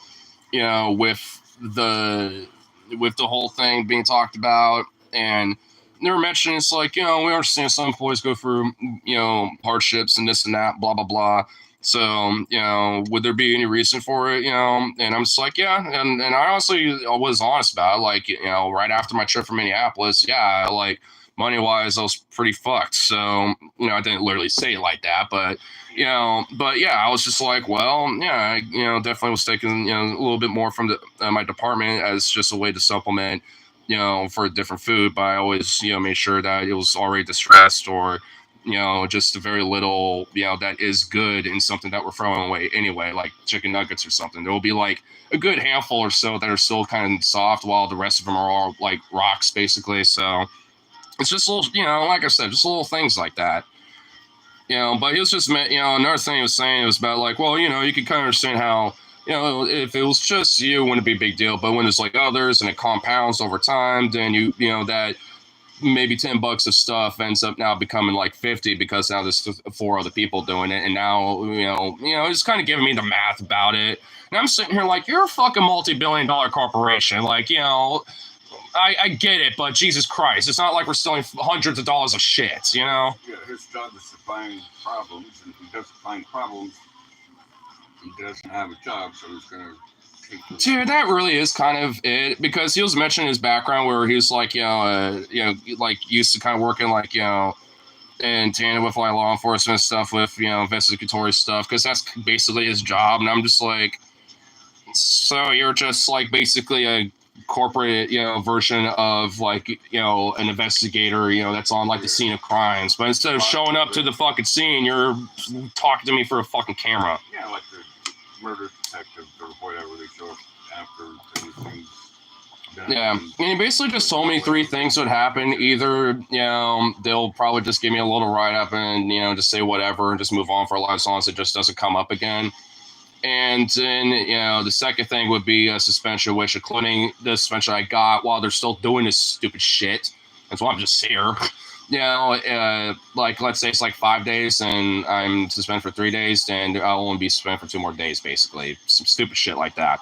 with the whole thing being talked about. And they were mentioning it's like, we understand some employees go through, hardships and this and that, blah, blah, blah. So, would there be any reason for it, And I'm just like, yeah. And I honestly was honest about it. Like, right after my trip from Minneapolis, yeah, like, money wise, I was pretty fucked. So, I didn't literally say it like that, but yeah, I was just like, well, yeah, definitely was taking, a little bit more from my department as just a way to supplement, for a different food. But I always, made sure that it was already distressed or, just a very little, that is good in something that we're throwing away anyway, like chicken nuggets or something. There will be like a good handful or so that are still kind of soft while the rest of them are all like rocks, basically. So, it's just little, like I said, just little things like that. But he was just, another thing he was saying was about like, well, you can kind of understand how, if it was just you, it wouldn't be a big deal. But when there's like others and it compounds over time, then that maybe $10 of stuff ends up now becoming like 50 because now there's 4 other people doing it. And now, it's kind of giving me the math about it. And I'm sitting here like, you're a fucking multi-billion-dollar corporation. Like, I get it, but Jesus Christ, it's not like we're stealing hundreds of dollars of shit, Yeah, his job is to find problems, and if he doesn't find problems, he doesn't have a job, so he's gonna take. Dude, that really is kind of it, because he was mentioning his background where he was like, like used to kind of working like, in tandem with like law enforcement stuff, with investigatory stuff, because that's basically his job, and I'm just like, so you're just like basically a corporate version of like an investigator that's on like the scene of crimes, but instead of showing up to the fucking scene, you're talking to me for a fucking camera. Yeah, like the murder detective or whatever, they show up after everything's done. Yeah, and he basically just told me 3 things would happen. Either they'll probably just give me a little write up and just say whatever and just move on for a lot as long as it just doesn't come up again. And then, the second thing would be a suspension, which including the suspension I got while they're still doing this stupid shit. That's why I'm just here. Like, let's say it's like 5 days and I'm suspended for 3 days, then I'll only be suspended for 2 more days, basically. Some stupid shit like that.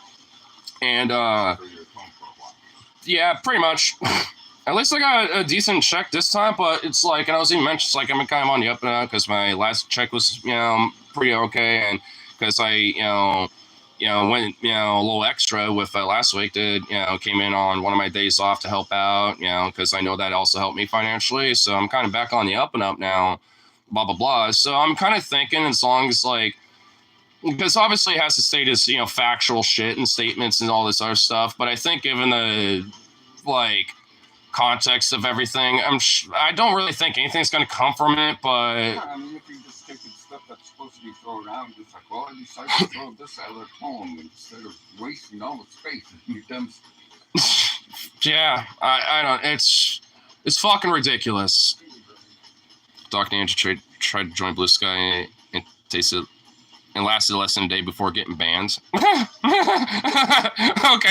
And, yeah, pretty much. At least I got a decent check this time, but it's like, and I was even mentioned, it's like I'm kind of on the up and up because my last check was, pretty okay. And because I, went, a little extra with last week. Did came in on one of my days off to help out, because I know that also helped me financially. So I'm kind of back on the up and up now, blah blah blah. So I'm kind of thinking, as long as like, because obviously it has to state as factual shit and statements and all this other stuff. But I think given the like context of everything, I don't really think anything's going to come from it. But yeah, I mean, if you just take the stuff that's supposed to be thrown out, just like, well, I decided to throw this out of home instead of wasting all the space in your dumb. Yeah, I don't. It's fucking ridiculous. Dr. Andrew tried to join Blue Sky and tasted and lasted less than a day before getting banned. Okay,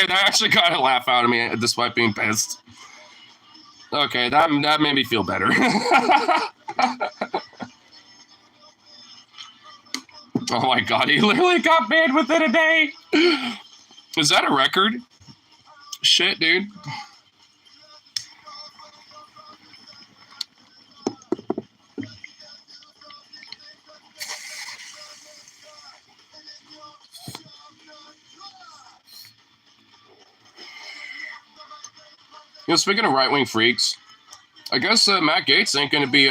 that actually got a laugh out of me despite being pissed. Okay, that made me feel better. Oh my god, he literally got banned within a day. Is that a record? Shit, dude. Speaking of right-wing freaks, I guess Matt Gaetz ain't going to be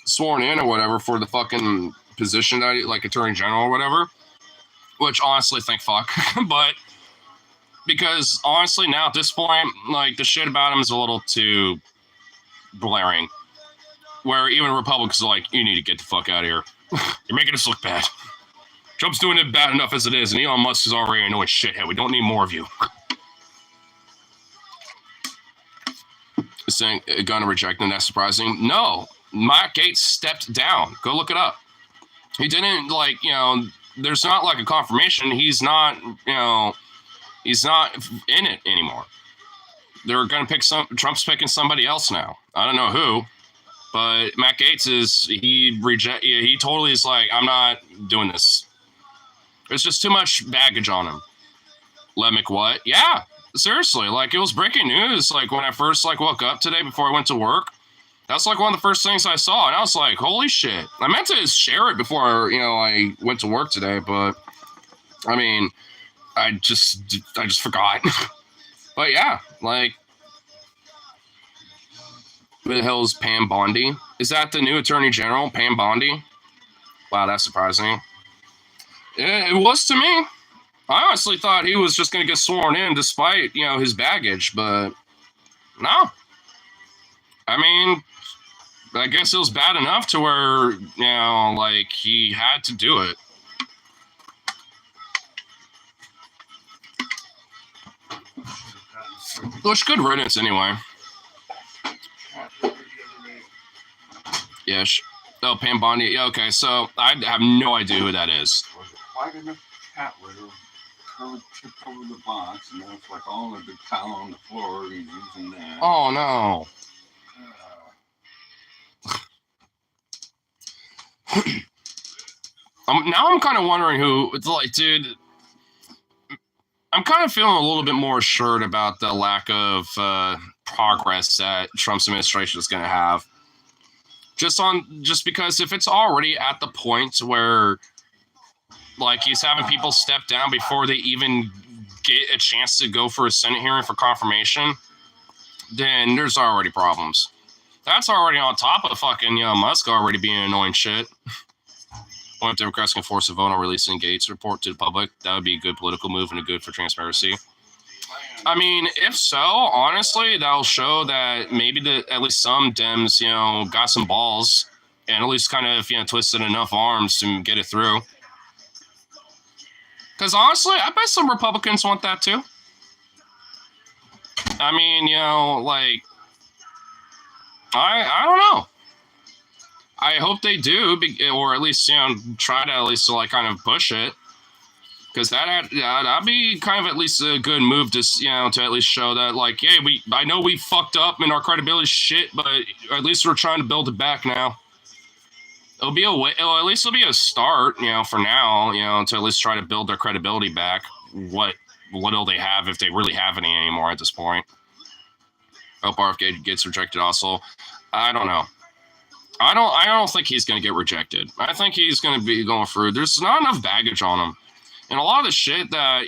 sworn in or whatever for the fucking position that like Attorney General or whatever. Which honestly, thank fuck. But because honestly, now at this point, like the shit about him is a little too blaring. Where even Republicans are like, you need to get the fuck out of here. You're making us look bad. Trump's doing it bad enough as it is, and Elon Musk is already an annoying shithead. We don't need more of you. Saying gonna reject him, that's surprising. No, Matt Gaetz stepped down. Go look it up. He didn't like, there's not like a confirmation. He's not, he's not in it anymore. They're gonna pick Trump's picking somebody else now. I don't know who, But Matt Gaetz he totally is like, I'm not doing this. There's just too much baggage on him. Lemick, what? Yeah, seriously. Like, it was breaking news. Like, when I first like woke up today before I went to work, that's like one of the first things I saw, and I was like, holy shit. I meant to share it before, I went to work today, but I mean, I just forgot. But yeah, like, who the hell is Pam Bondi? Is that the new Attorney General, Pam Bondi? Wow, that's surprising. It was to me. I honestly thought he was just going to get sworn in despite, his baggage, but no. I mean, I guess it was bad enough to where, like, he had to do it. Which, good riddance anyway. Yeah. Oh, Pam Bondi. Yeah, okay, so I have no idea who that is. Why didn't a cat litter tipped over the box, and now it's like all of the towel on the floor, and he's using that. Oh, no. Now I'm kind of wondering who, it's like, dude, I'm kind of feeling a little bit more assured about the lack of progress that Trump's administration is going to have. Just because if it's already at the point where, like, he's having people step down before they even get a chance to go for a Senate hearing for confirmation, then there's already problems. That's already on top of fucking, Musk already being annoying shit. Well, if Democrats can force a vote on releasing Gates' report to the public, that would be a good political move and a good for transparency. I mean, if so, honestly, that'll show that maybe at least some Dems, got some balls and at least kind of, twisted enough arms to get it through. Because honestly, I bet some Republicans want that too. I mean, like, I don't know. I hope they do, or at least, try to at least like kind of push it. Because that'd be kind of at least a good move to, to at least show that, like, hey, I know we fucked up and our credibility shit, but at least we're trying to build it back now. It'll be at least it'll be a start, for now, to at least try to build their credibility back. What will they have if they really have any anymore at this point? Hope RFK gets rejected also. I don't know. I don't think he's going to get rejected. I think he's going to be going through. There's not enough baggage on him. And a lot of the shit that,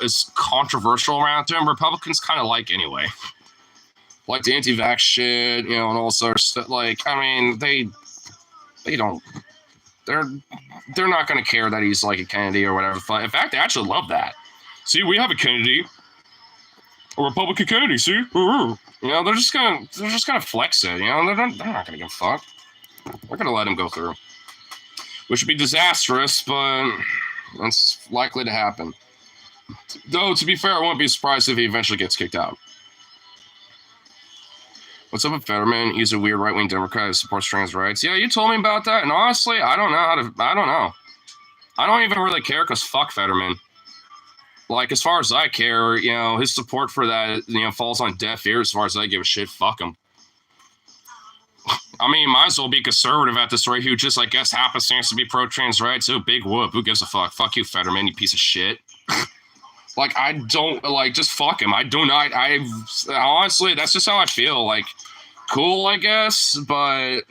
is controversial around him, Republicans kind of like anyway. Like the anti-vax shit, and all sorts of stuff. Like, I mean, they don't, they're not going to care that he's like a Kennedy or whatever. In fact, they actually love that. See, we have a Kennedy, a Republican Kennedy, see? They're just gonna flex it, they're not gonna give a fuck. We're gonna let him go through. Which would be disastrous, but that's likely to happen. Though, to be fair, I won't be surprised if he eventually gets kicked out. What's up with Fetterman? He's a weird right-wing Democrat who supports trans rights. Yeah, you told me about that, and honestly, I don't know. I don't even really care, because fuck Fetterman. Like, as far as I care, his support for that, falls on deaf ears as far as I give a shit. Fuck him. I mean, might as well be conservative at this rate who just, I guess, happens to be pro-trans rights. Oh, big whoop. Who gives a fuck? Fuck you, Fetterman, you piece of shit. Like, I don't, like, just fuck him. I do not, honestly, that's just how I feel. Like, cool, I guess, but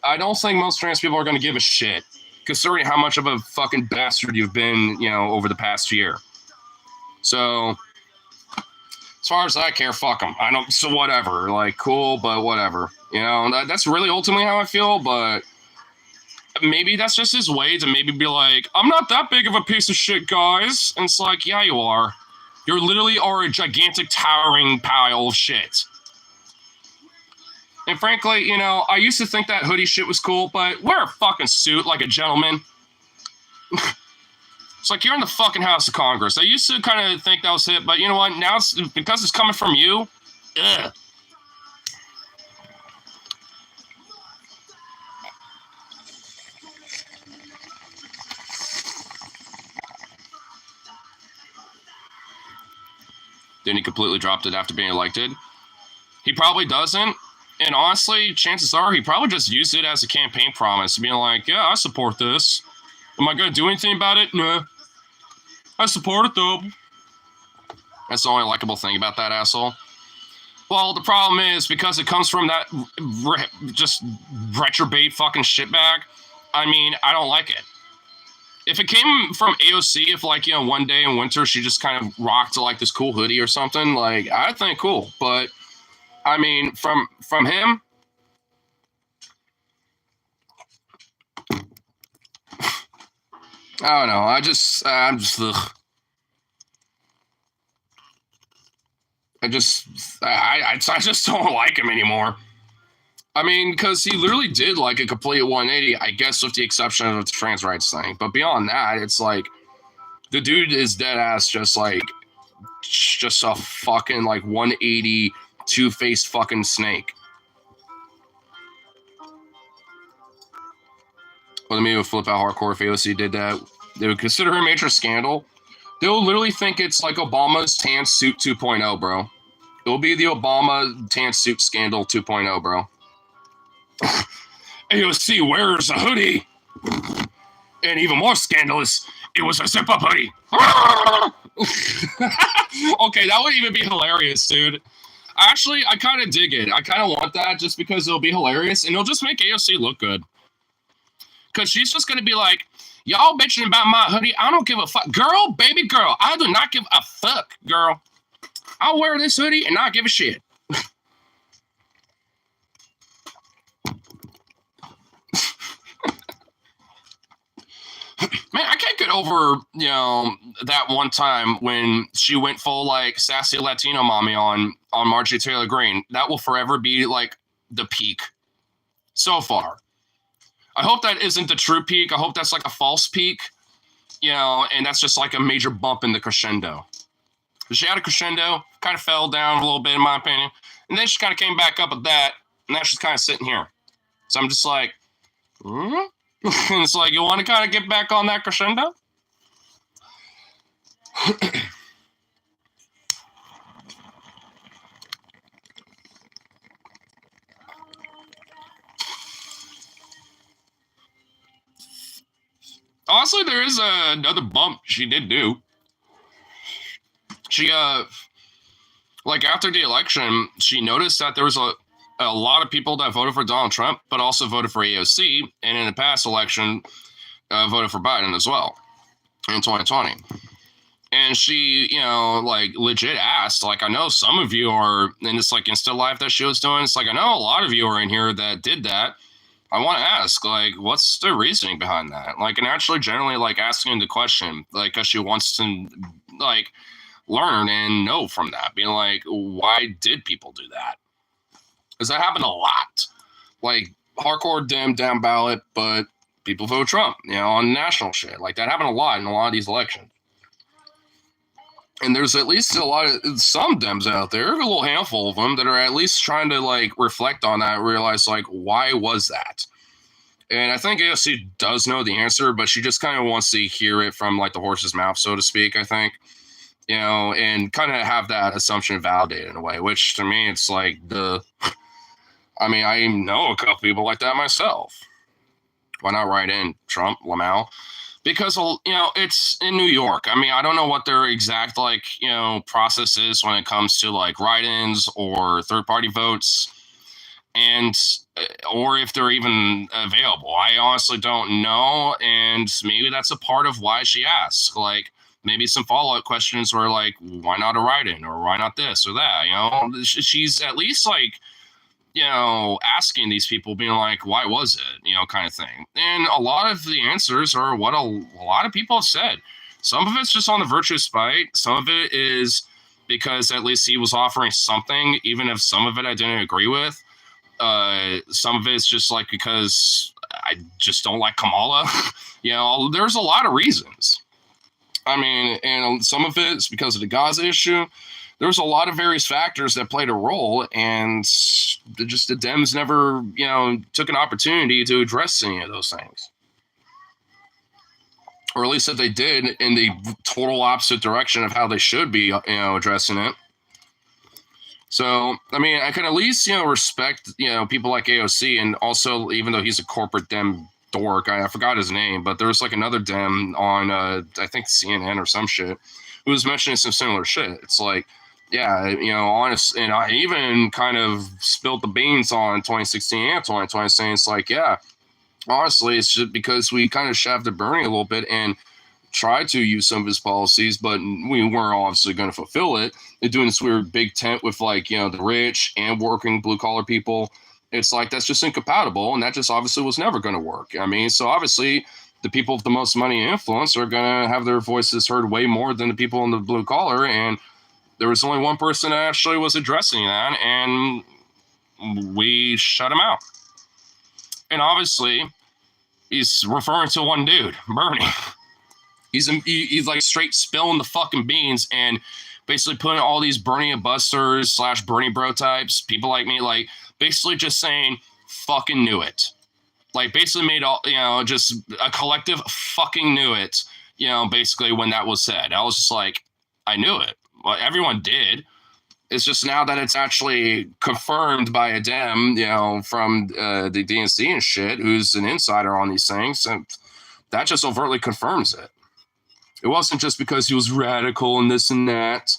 I don't think most trans people are going to give a shit, considering how much of a fucking bastard you've been, over the past year. So, as far as I care, fuck them. So whatever, like, cool, but whatever. That's really ultimately how I feel, but maybe that's just his way to maybe be like, I'm not that big of a piece of shit, guys. And it's like, yeah, you are. You literally are a gigantic, towering pile of shit. And frankly, I used to think that hoodie shit was cool, but wear a fucking suit like a gentleman. It's like, you're in the fucking House of Congress. I used to kind of think that was it, but you know what? Now, because it's coming from you, ugh. Then he completely dropped it after being elected. He probably doesn't. And honestly, chances are he probably just used it as a campaign promise, being like, yeah, I support this. Am I going to do anything about it? No. I support it, though. That's the only likable thing about that asshole. Well, the problem is, because it comes from that just retrobate fucking shitbag, I mean, I don't like it. If it came from AOC, if, like, you know, one day in winter she just kind of rocked, like, this cool hoodie or something, like, I'd think cool. But, I mean, from him, I don't know. I'm just, ugh. I just don't like him anymore. I mean, because he literally did like a complete 180, I guess, with the exception of the trans rights thing. But beyond that, it's like the dude is dead ass just like just a fucking like 180 two-faced fucking snake. Well, the media would flip out hardcore if AOC did that. They would consider her a major scandal. They will literally think it's like Obama's tan suit 2.0, bro. It will be the Obama tan suit scandal 2.0, bro. AOC wears a hoodie. And even more scandalous, it was a zip-up hoodie. Okay, that would even be hilarious, dude. Actually, I kind of dig it. I kind of want that just because it'll be hilarious, and it'll just make AOC look good. Because she's just going to be like, y'all bitching about my hoodie, I don't give a fuck. Girl, baby girl, I do not give a fuck, girl. I'll wear this hoodie and not give a shit. Man, I can't get over, you know, that one time when she went full, like, sassy Latino mommy on Marjorie Taylor Greene. That will forever be, like, the peak so far. I hope that isn't the true peak. I hope that's, like, a false peak, you know, and that's just, like, a major bump in the crescendo. She had a crescendo, kind of fell down a little bit, in my opinion, and then she kind of came back up with that, and now she's kind of sitting here. So I'm just like, and it's like, you want to kind of get back on that crescendo? Honestly, there is another bump she did do. She, like, after the election, she noticed that there was a lot of people that voted for Donald Trump, but also voted for AOC, and in the past election, voted for Biden as well in 2020. And she, you know, like, legit asked, like, I know some of you are in this, like, Insta Live that she was doing. It's like, I know a lot of you are in here that did that. I want to ask, like, what's the reasoning behind that? Like, and actually generally, like, asking the question, like, because she wants to, like, learn and know from that. Being like, why did people do that? Because that happened a lot. Like, hardcore down ballot, but people vote Trump, you know, on national shit. Like, that happened a lot in a lot of these elections. And there's at least a lot of some Dems out there, a little handful of them, that are at least trying to, like, reflect on that, realize, like, why was that? And I think AOC does know the answer, but she just kind of wants to hear it from, like, the horse's mouth, so to speak, I think. You know, and kind of have that assumption validated in a way, which to me, it's like I mean, I know a couple people like that myself. Why not write in Trump, Lamau? Because, you know, it's in New York. I mean, I don't know what their exact, like, you know, process is when it comes to, like, write-ins or third-party votes, and or if they're even available. I honestly don't know, and maybe that's a part of why she asked. Like, maybe some follow-up questions were like, why not a write-in, or why not this or that? You know, she's at least, like, you know, asking these people, being like, why was it, you know, kind of thing. And a lot of the answers are what a lot of people have said. Some of it's just on the virtue spite. Some of it is because at least he was offering something, even if some of it I didn't agree with. Some of it's just like because I just don't like Kamala. You know, there's a lot of reasons. I mean, and some of it's because of the Gaza issue. There's a lot of various factors that played a role, and just the Dems never, you know, took an opportunity to address any of those things. Or at least if they did, in the total opposite direction of how they should be, you know, addressing it. So, I mean, I can at least, respect, people like AOC. And also, even though he's a corporate Dem dork, I forgot his name, but there was like another Dem on, I think CNN or some shit, who was mentioning some similar shit. It's like, yeah, honest, and I even kind of spilled the beans on 2016 and 2020, saying it's like, yeah, honestly, it's just because we kind of shafted Bernie a little bit and tried to use some of his policies, but we weren't obviously going to fulfill it. They're doing this weird big tent with like, the rich and working blue collar people. It's like, that's just incompatible. And that just obviously was never going to work. I mean, so obviously the people with the most money and influence are going to have their voices heard way more than the people in the blue collar. And there was only one person that actually was addressing that, and we shut him out. And obviously, he's referring to one dude, Bernie. He's like straight spilling the fucking beans and basically putting all these Bernie busters / Bernie bro types, people like me, like basically just saying, fucking knew it. Like basically made all, just a collective fucking knew it, basically when that was said. I was just like, I knew it. Well, everyone did. It's just now that it's actually confirmed by a Dem, from the DNC and shit, who's an insider on these things, and that just overtly confirms it. It wasn't just because he was radical and this and that.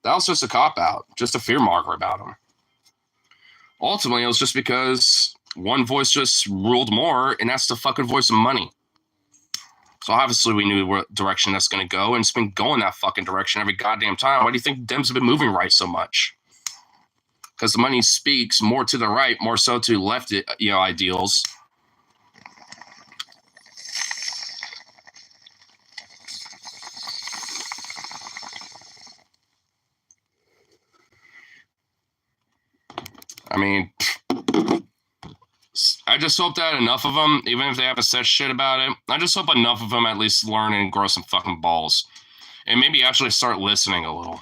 That was just a cop-out, just a fear-monger about him. Ultimately, it was just because one voice just ruled more, and that's the fucking voice of money. So obviously we knew what direction that's going to go, and it's been going that fucking direction every goddamn time. Why do you think Dems have been moving right so much? Because the money speaks more to the right, more so to left, ideals. I mean, I just hope that enough of them, even if they haven't said shit about it, I just hope enough of them at least learn and grow some fucking balls. And maybe actually start listening a little.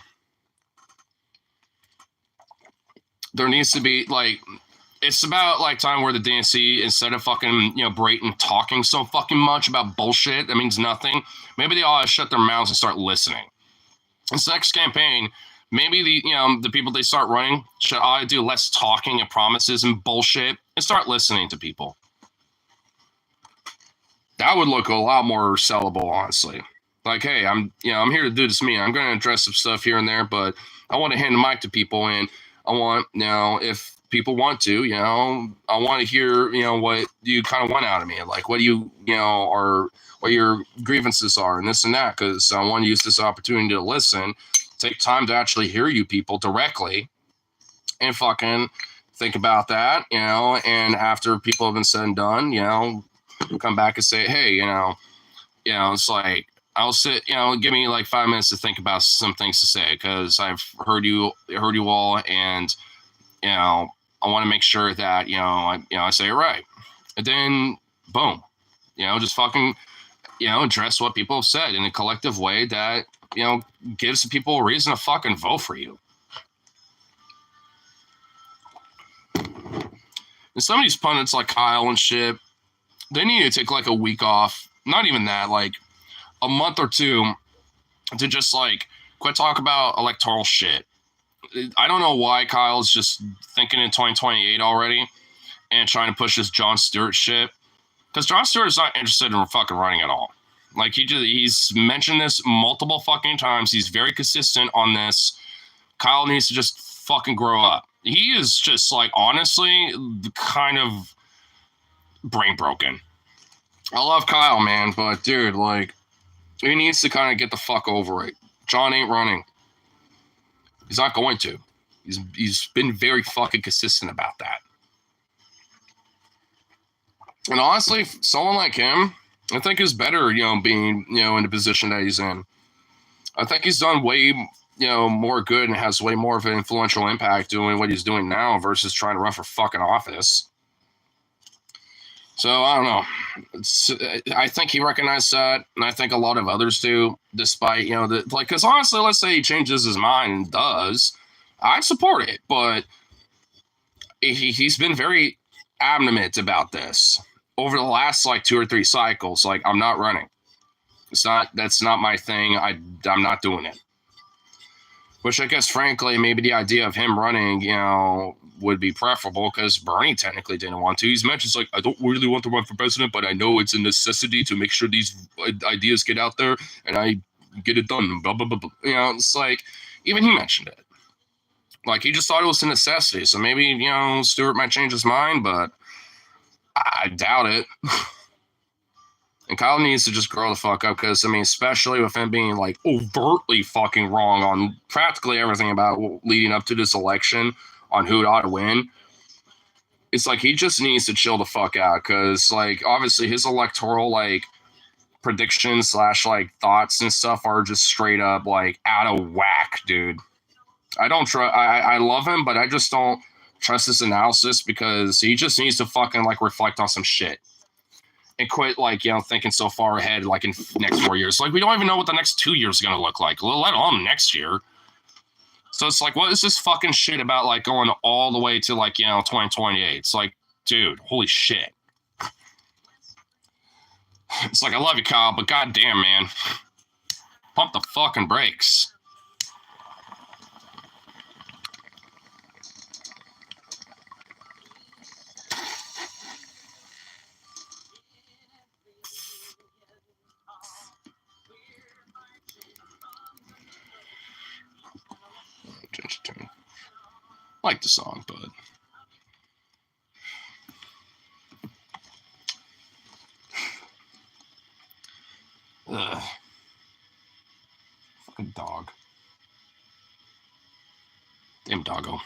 There needs to be, like, it's about, like, time where the DNC, instead of fucking, Brayton talking so fucking much about bullshit that means nothing, maybe they all shut their mouths and start listening. This next campaign, maybe the people they start running should all do less talking and promises and bullshit and start listening to people. That would look a lot more sellable, honestly. Like, hey, I'm here to do this me. I'm going to address some stuff here and there, but I want to hand the mic to people, and I want, if people want to, I want to hear, what you kind of want out of me. Like, what do you, or what your grievances are and this and that, because I want to use this opportunity to listen, take time to actually hear you people directly and fucking think about that, and after people have been said and done, come back and say, hey, it's like, I'll sit, give me like 5 minutes to think about some things to say, because I've heard you all, and, I want to make sure that, I say it right. And then, boom, just fucking, address what people have said in a collective way that, gives people a reason to fucking vote for you. And some of these pundits like Kyle and shit, they need to take like a week off. Not even that, like a month or two to just like quit talking about electoral shit. I don't know why Kyle's just thinking in 2028 already and trying to push this Jon Stewart shit. Because Jon Stewart is not interested in fucking running at all. Like he's mentioned this multiple fucking times. He's very consistent on this. Kyle needs to just fucking grow up. He is just like, honestly, kind of brain broken. I love Kyle, man, but dude, like, he needs to kind of get the fuck over it. John ain't running. He's not going to. He's been very fucking consistent about that. And honestly, someone like him, I think is better, being, in the position that he's in. I think he's done way, more good and has way more of an influential impact doing what he's doing now versus trying to run for fucking office. So I don't know. I think he recognized that, and I think a lot of others do, despite, because honestly, let's say he changes his mind and does, I'd support it, but he's been very adamant about this over the last like 2 or 3 cycles. Like, I'm not running. That's not my thing. I'm not doing it. Which I guess, frankly, maybe the idea of him running, would be preferable because Bernie technically didn't want to. He's mentioned, like, I don't really want to run for president, but I know it's a necessity to make sure these ideas get out there and I get it done. Blah, blah, blah, blah. It's like, even he mentioned it. Like, he just thought it was a necessity. So maybe, Stewart might change his mind, but I doubt it. And Kyle needs to just grow the fuck up because, especially with him being, like, overtly fucking wrong on practically everything about leading up to this election on who ought to win. It's like he just needs to chill the fuck out because, like, obviously his electoral, like, predictions / like, thoughts and stuff are just straight up, like, out of whack, dude. I don't trust. I love him, but I just don't trust his analysis because he just needs to fucking, like, reflect on some shit. And quit, like, thinking so far ahead, like, in next 4 years. Like, we don't even know what the next 2 years are going to look like, let alone next year. So it's like, what is this fucking shit about, like, going all the way to, like, 2028? It's like, dude, holy shit. It's like, I love you, Kyle, but goddamn, man. Pump the fucking brakes. I like the song, but fucking dog. Damn doggo.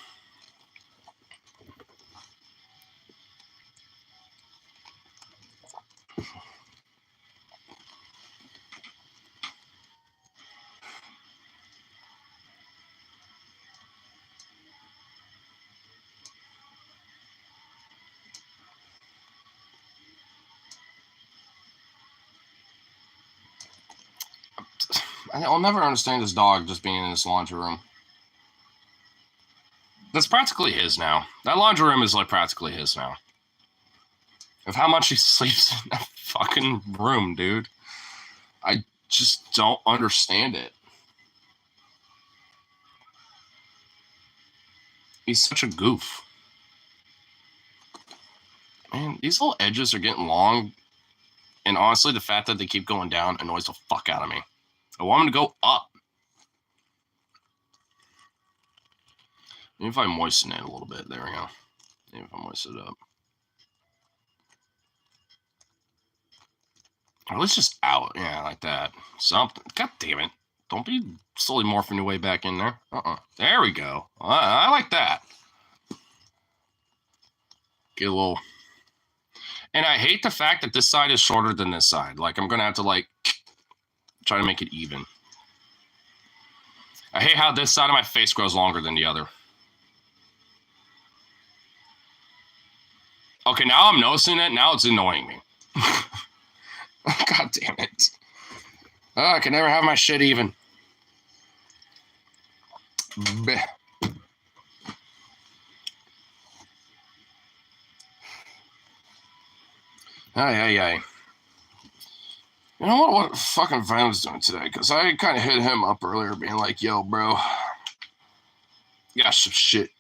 I'll never understand this dog just being in this laundry room. That's practically his now. That laundry room is, like, practically his now. Of how much he sleeps in that fucking room, dude. I just don't understand it. He's such a goof. Man, these little edges are getting long. And honestly, the fact that they keep going down annoys the fuck out of me. I want them to go up. Maybe if I moisten it a little bit. There we go. Maybe if I moisten it up. Or let's just out. Yeah, like that. Something. God damn it. Don't be slowly morphing your way back in there. There we go. I like that. Get a little... And I hate the fact that this side is shorter than this side. Like, I'm going to have to, like, try to make it even. I hate how this side of my face grows longer than the other. Okay, now I'm noticing it. Now it's annoying me. God damn it. I can never have my shit even. Bleh. Ay. You know what fucking Venom's doing today? Because I kind of hit him up earlier being like, yo, bro, got some shit.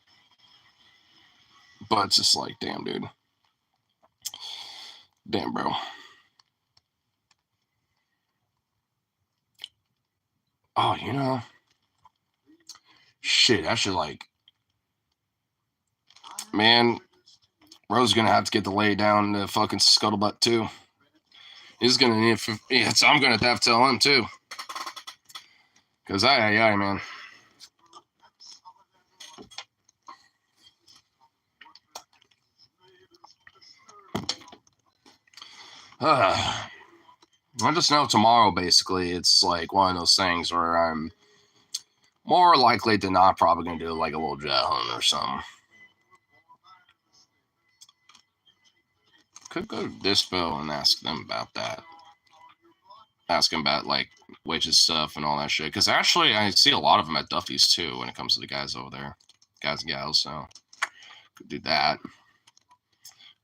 But it's just like, damn, dude. Damn, bro. Oh, shit, I should, like, man, Bro's gonna have to get the lay down the fucking scuttlebutt too. He's gonna need, so I'm gonna have to tell him too. Cause man. I just know tomorrow, basically, it's like one of those things where I'm more likely than not probably going to do like a little jet hunt or something. Could go to Dispo and ask them about that. Ask them about, like, witches stuff and all that shit. Because actually, I see a lot of them at Duffy's too when it comes to the guys over there. Guys and gals, so could do that.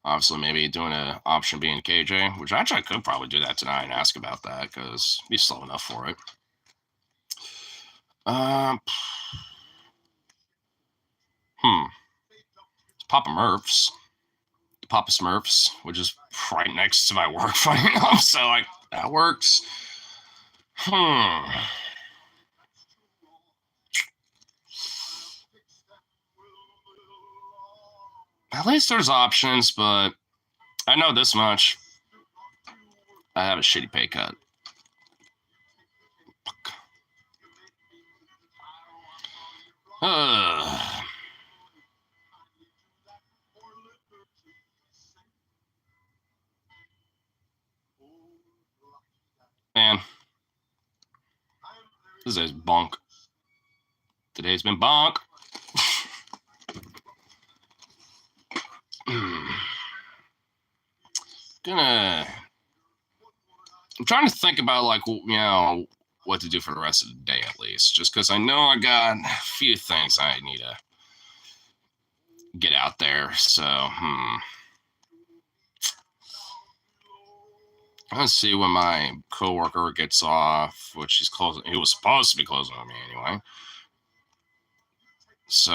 Obviously, maybe doing an option being KJ, which actually I could probably do that tonight and ask about that because he's slow enough for it. It's Papa Murph's. Papa Smurfs, which is right next to my work, funny enough. So like that works. At least there's options, but I know this much. I have a shitty pay cut. Man, this is bonk. Today's been bonk. I'm trying to think about like, you know, what to do for the rest of the day at least, just because I know I got a few things I need to get out there. So, let's see when my coworker gets off, which he's closing. He was supposed to be closing on me anyway. So,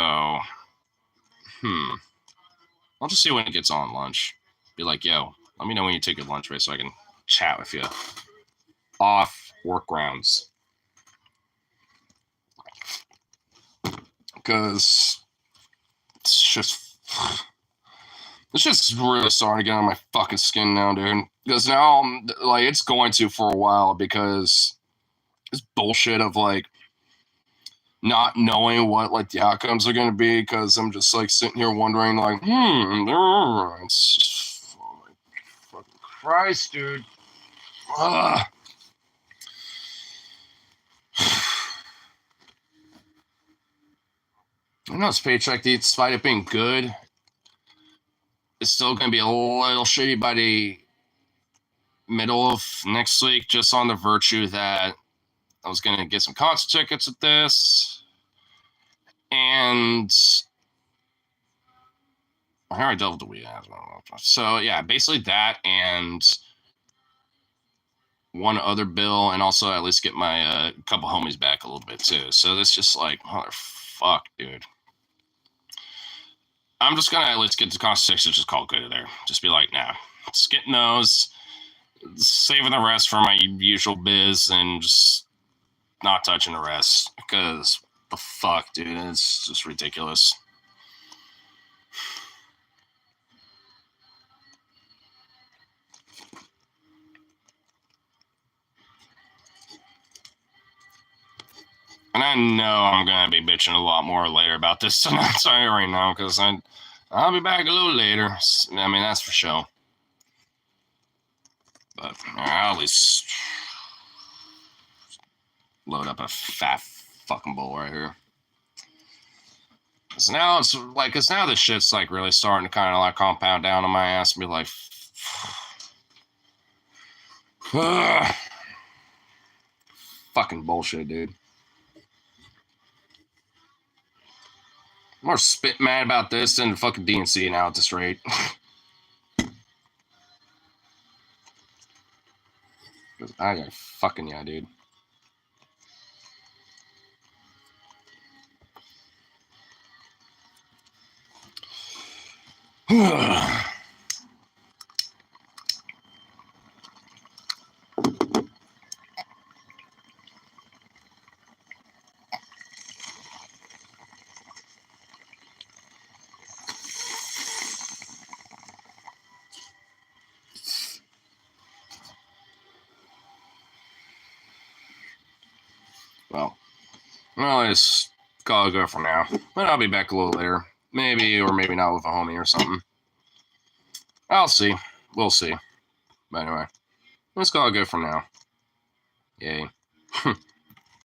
I'll just see when it gets on lunch. Be like, yo, let me know when you take your lunch break so I can chat with you off work grounds. Because it's just really starting to get on my fucking skin now, dude. Because now, like, it's going to for a while because this bullshit of, like, not knowing what, like, the outcomes are going to be because I'm just, like, sitting here wondering, like, it's just, oh my fucking Christ, dude. Ugh. I know this paycheck, despite it being good, it's still going to be a little shitty by the middle of next week, just on the virtue that I was going to get some concert tickets with this. And I already dealt with the weed. So, yeah, basically that and one other bill, and also at least get my couple homies back a little bit, too. So, this just like, motherfuck, dude. I'm just going to at least get the concert tickets, just call it good there. Just be like, nah, just getting those, saving the rest for my usual biz, and just not touching the rest. Because the fuck, dude, it's just ridiculous. And I know I'm going to be bitching a lot more later about this than I'm sorry right now, because I'll be back a little later. I mean, that's for sure. But I'll at least load up a fat fucking bowl right here. Because now it's like, because now this shit's like really starting to kind of like compound down on my ass and be like, fucking bullshit, dude. I'm more spit mad about this than the fucking DNC now at this rate. I got fucking yeah, dude. Well, I just gotta go for now. But I'll be back a little later. Maybe or maybe not with a homie or something. I'll see. We'll see. But anyway, let's gotta go for now. Yay.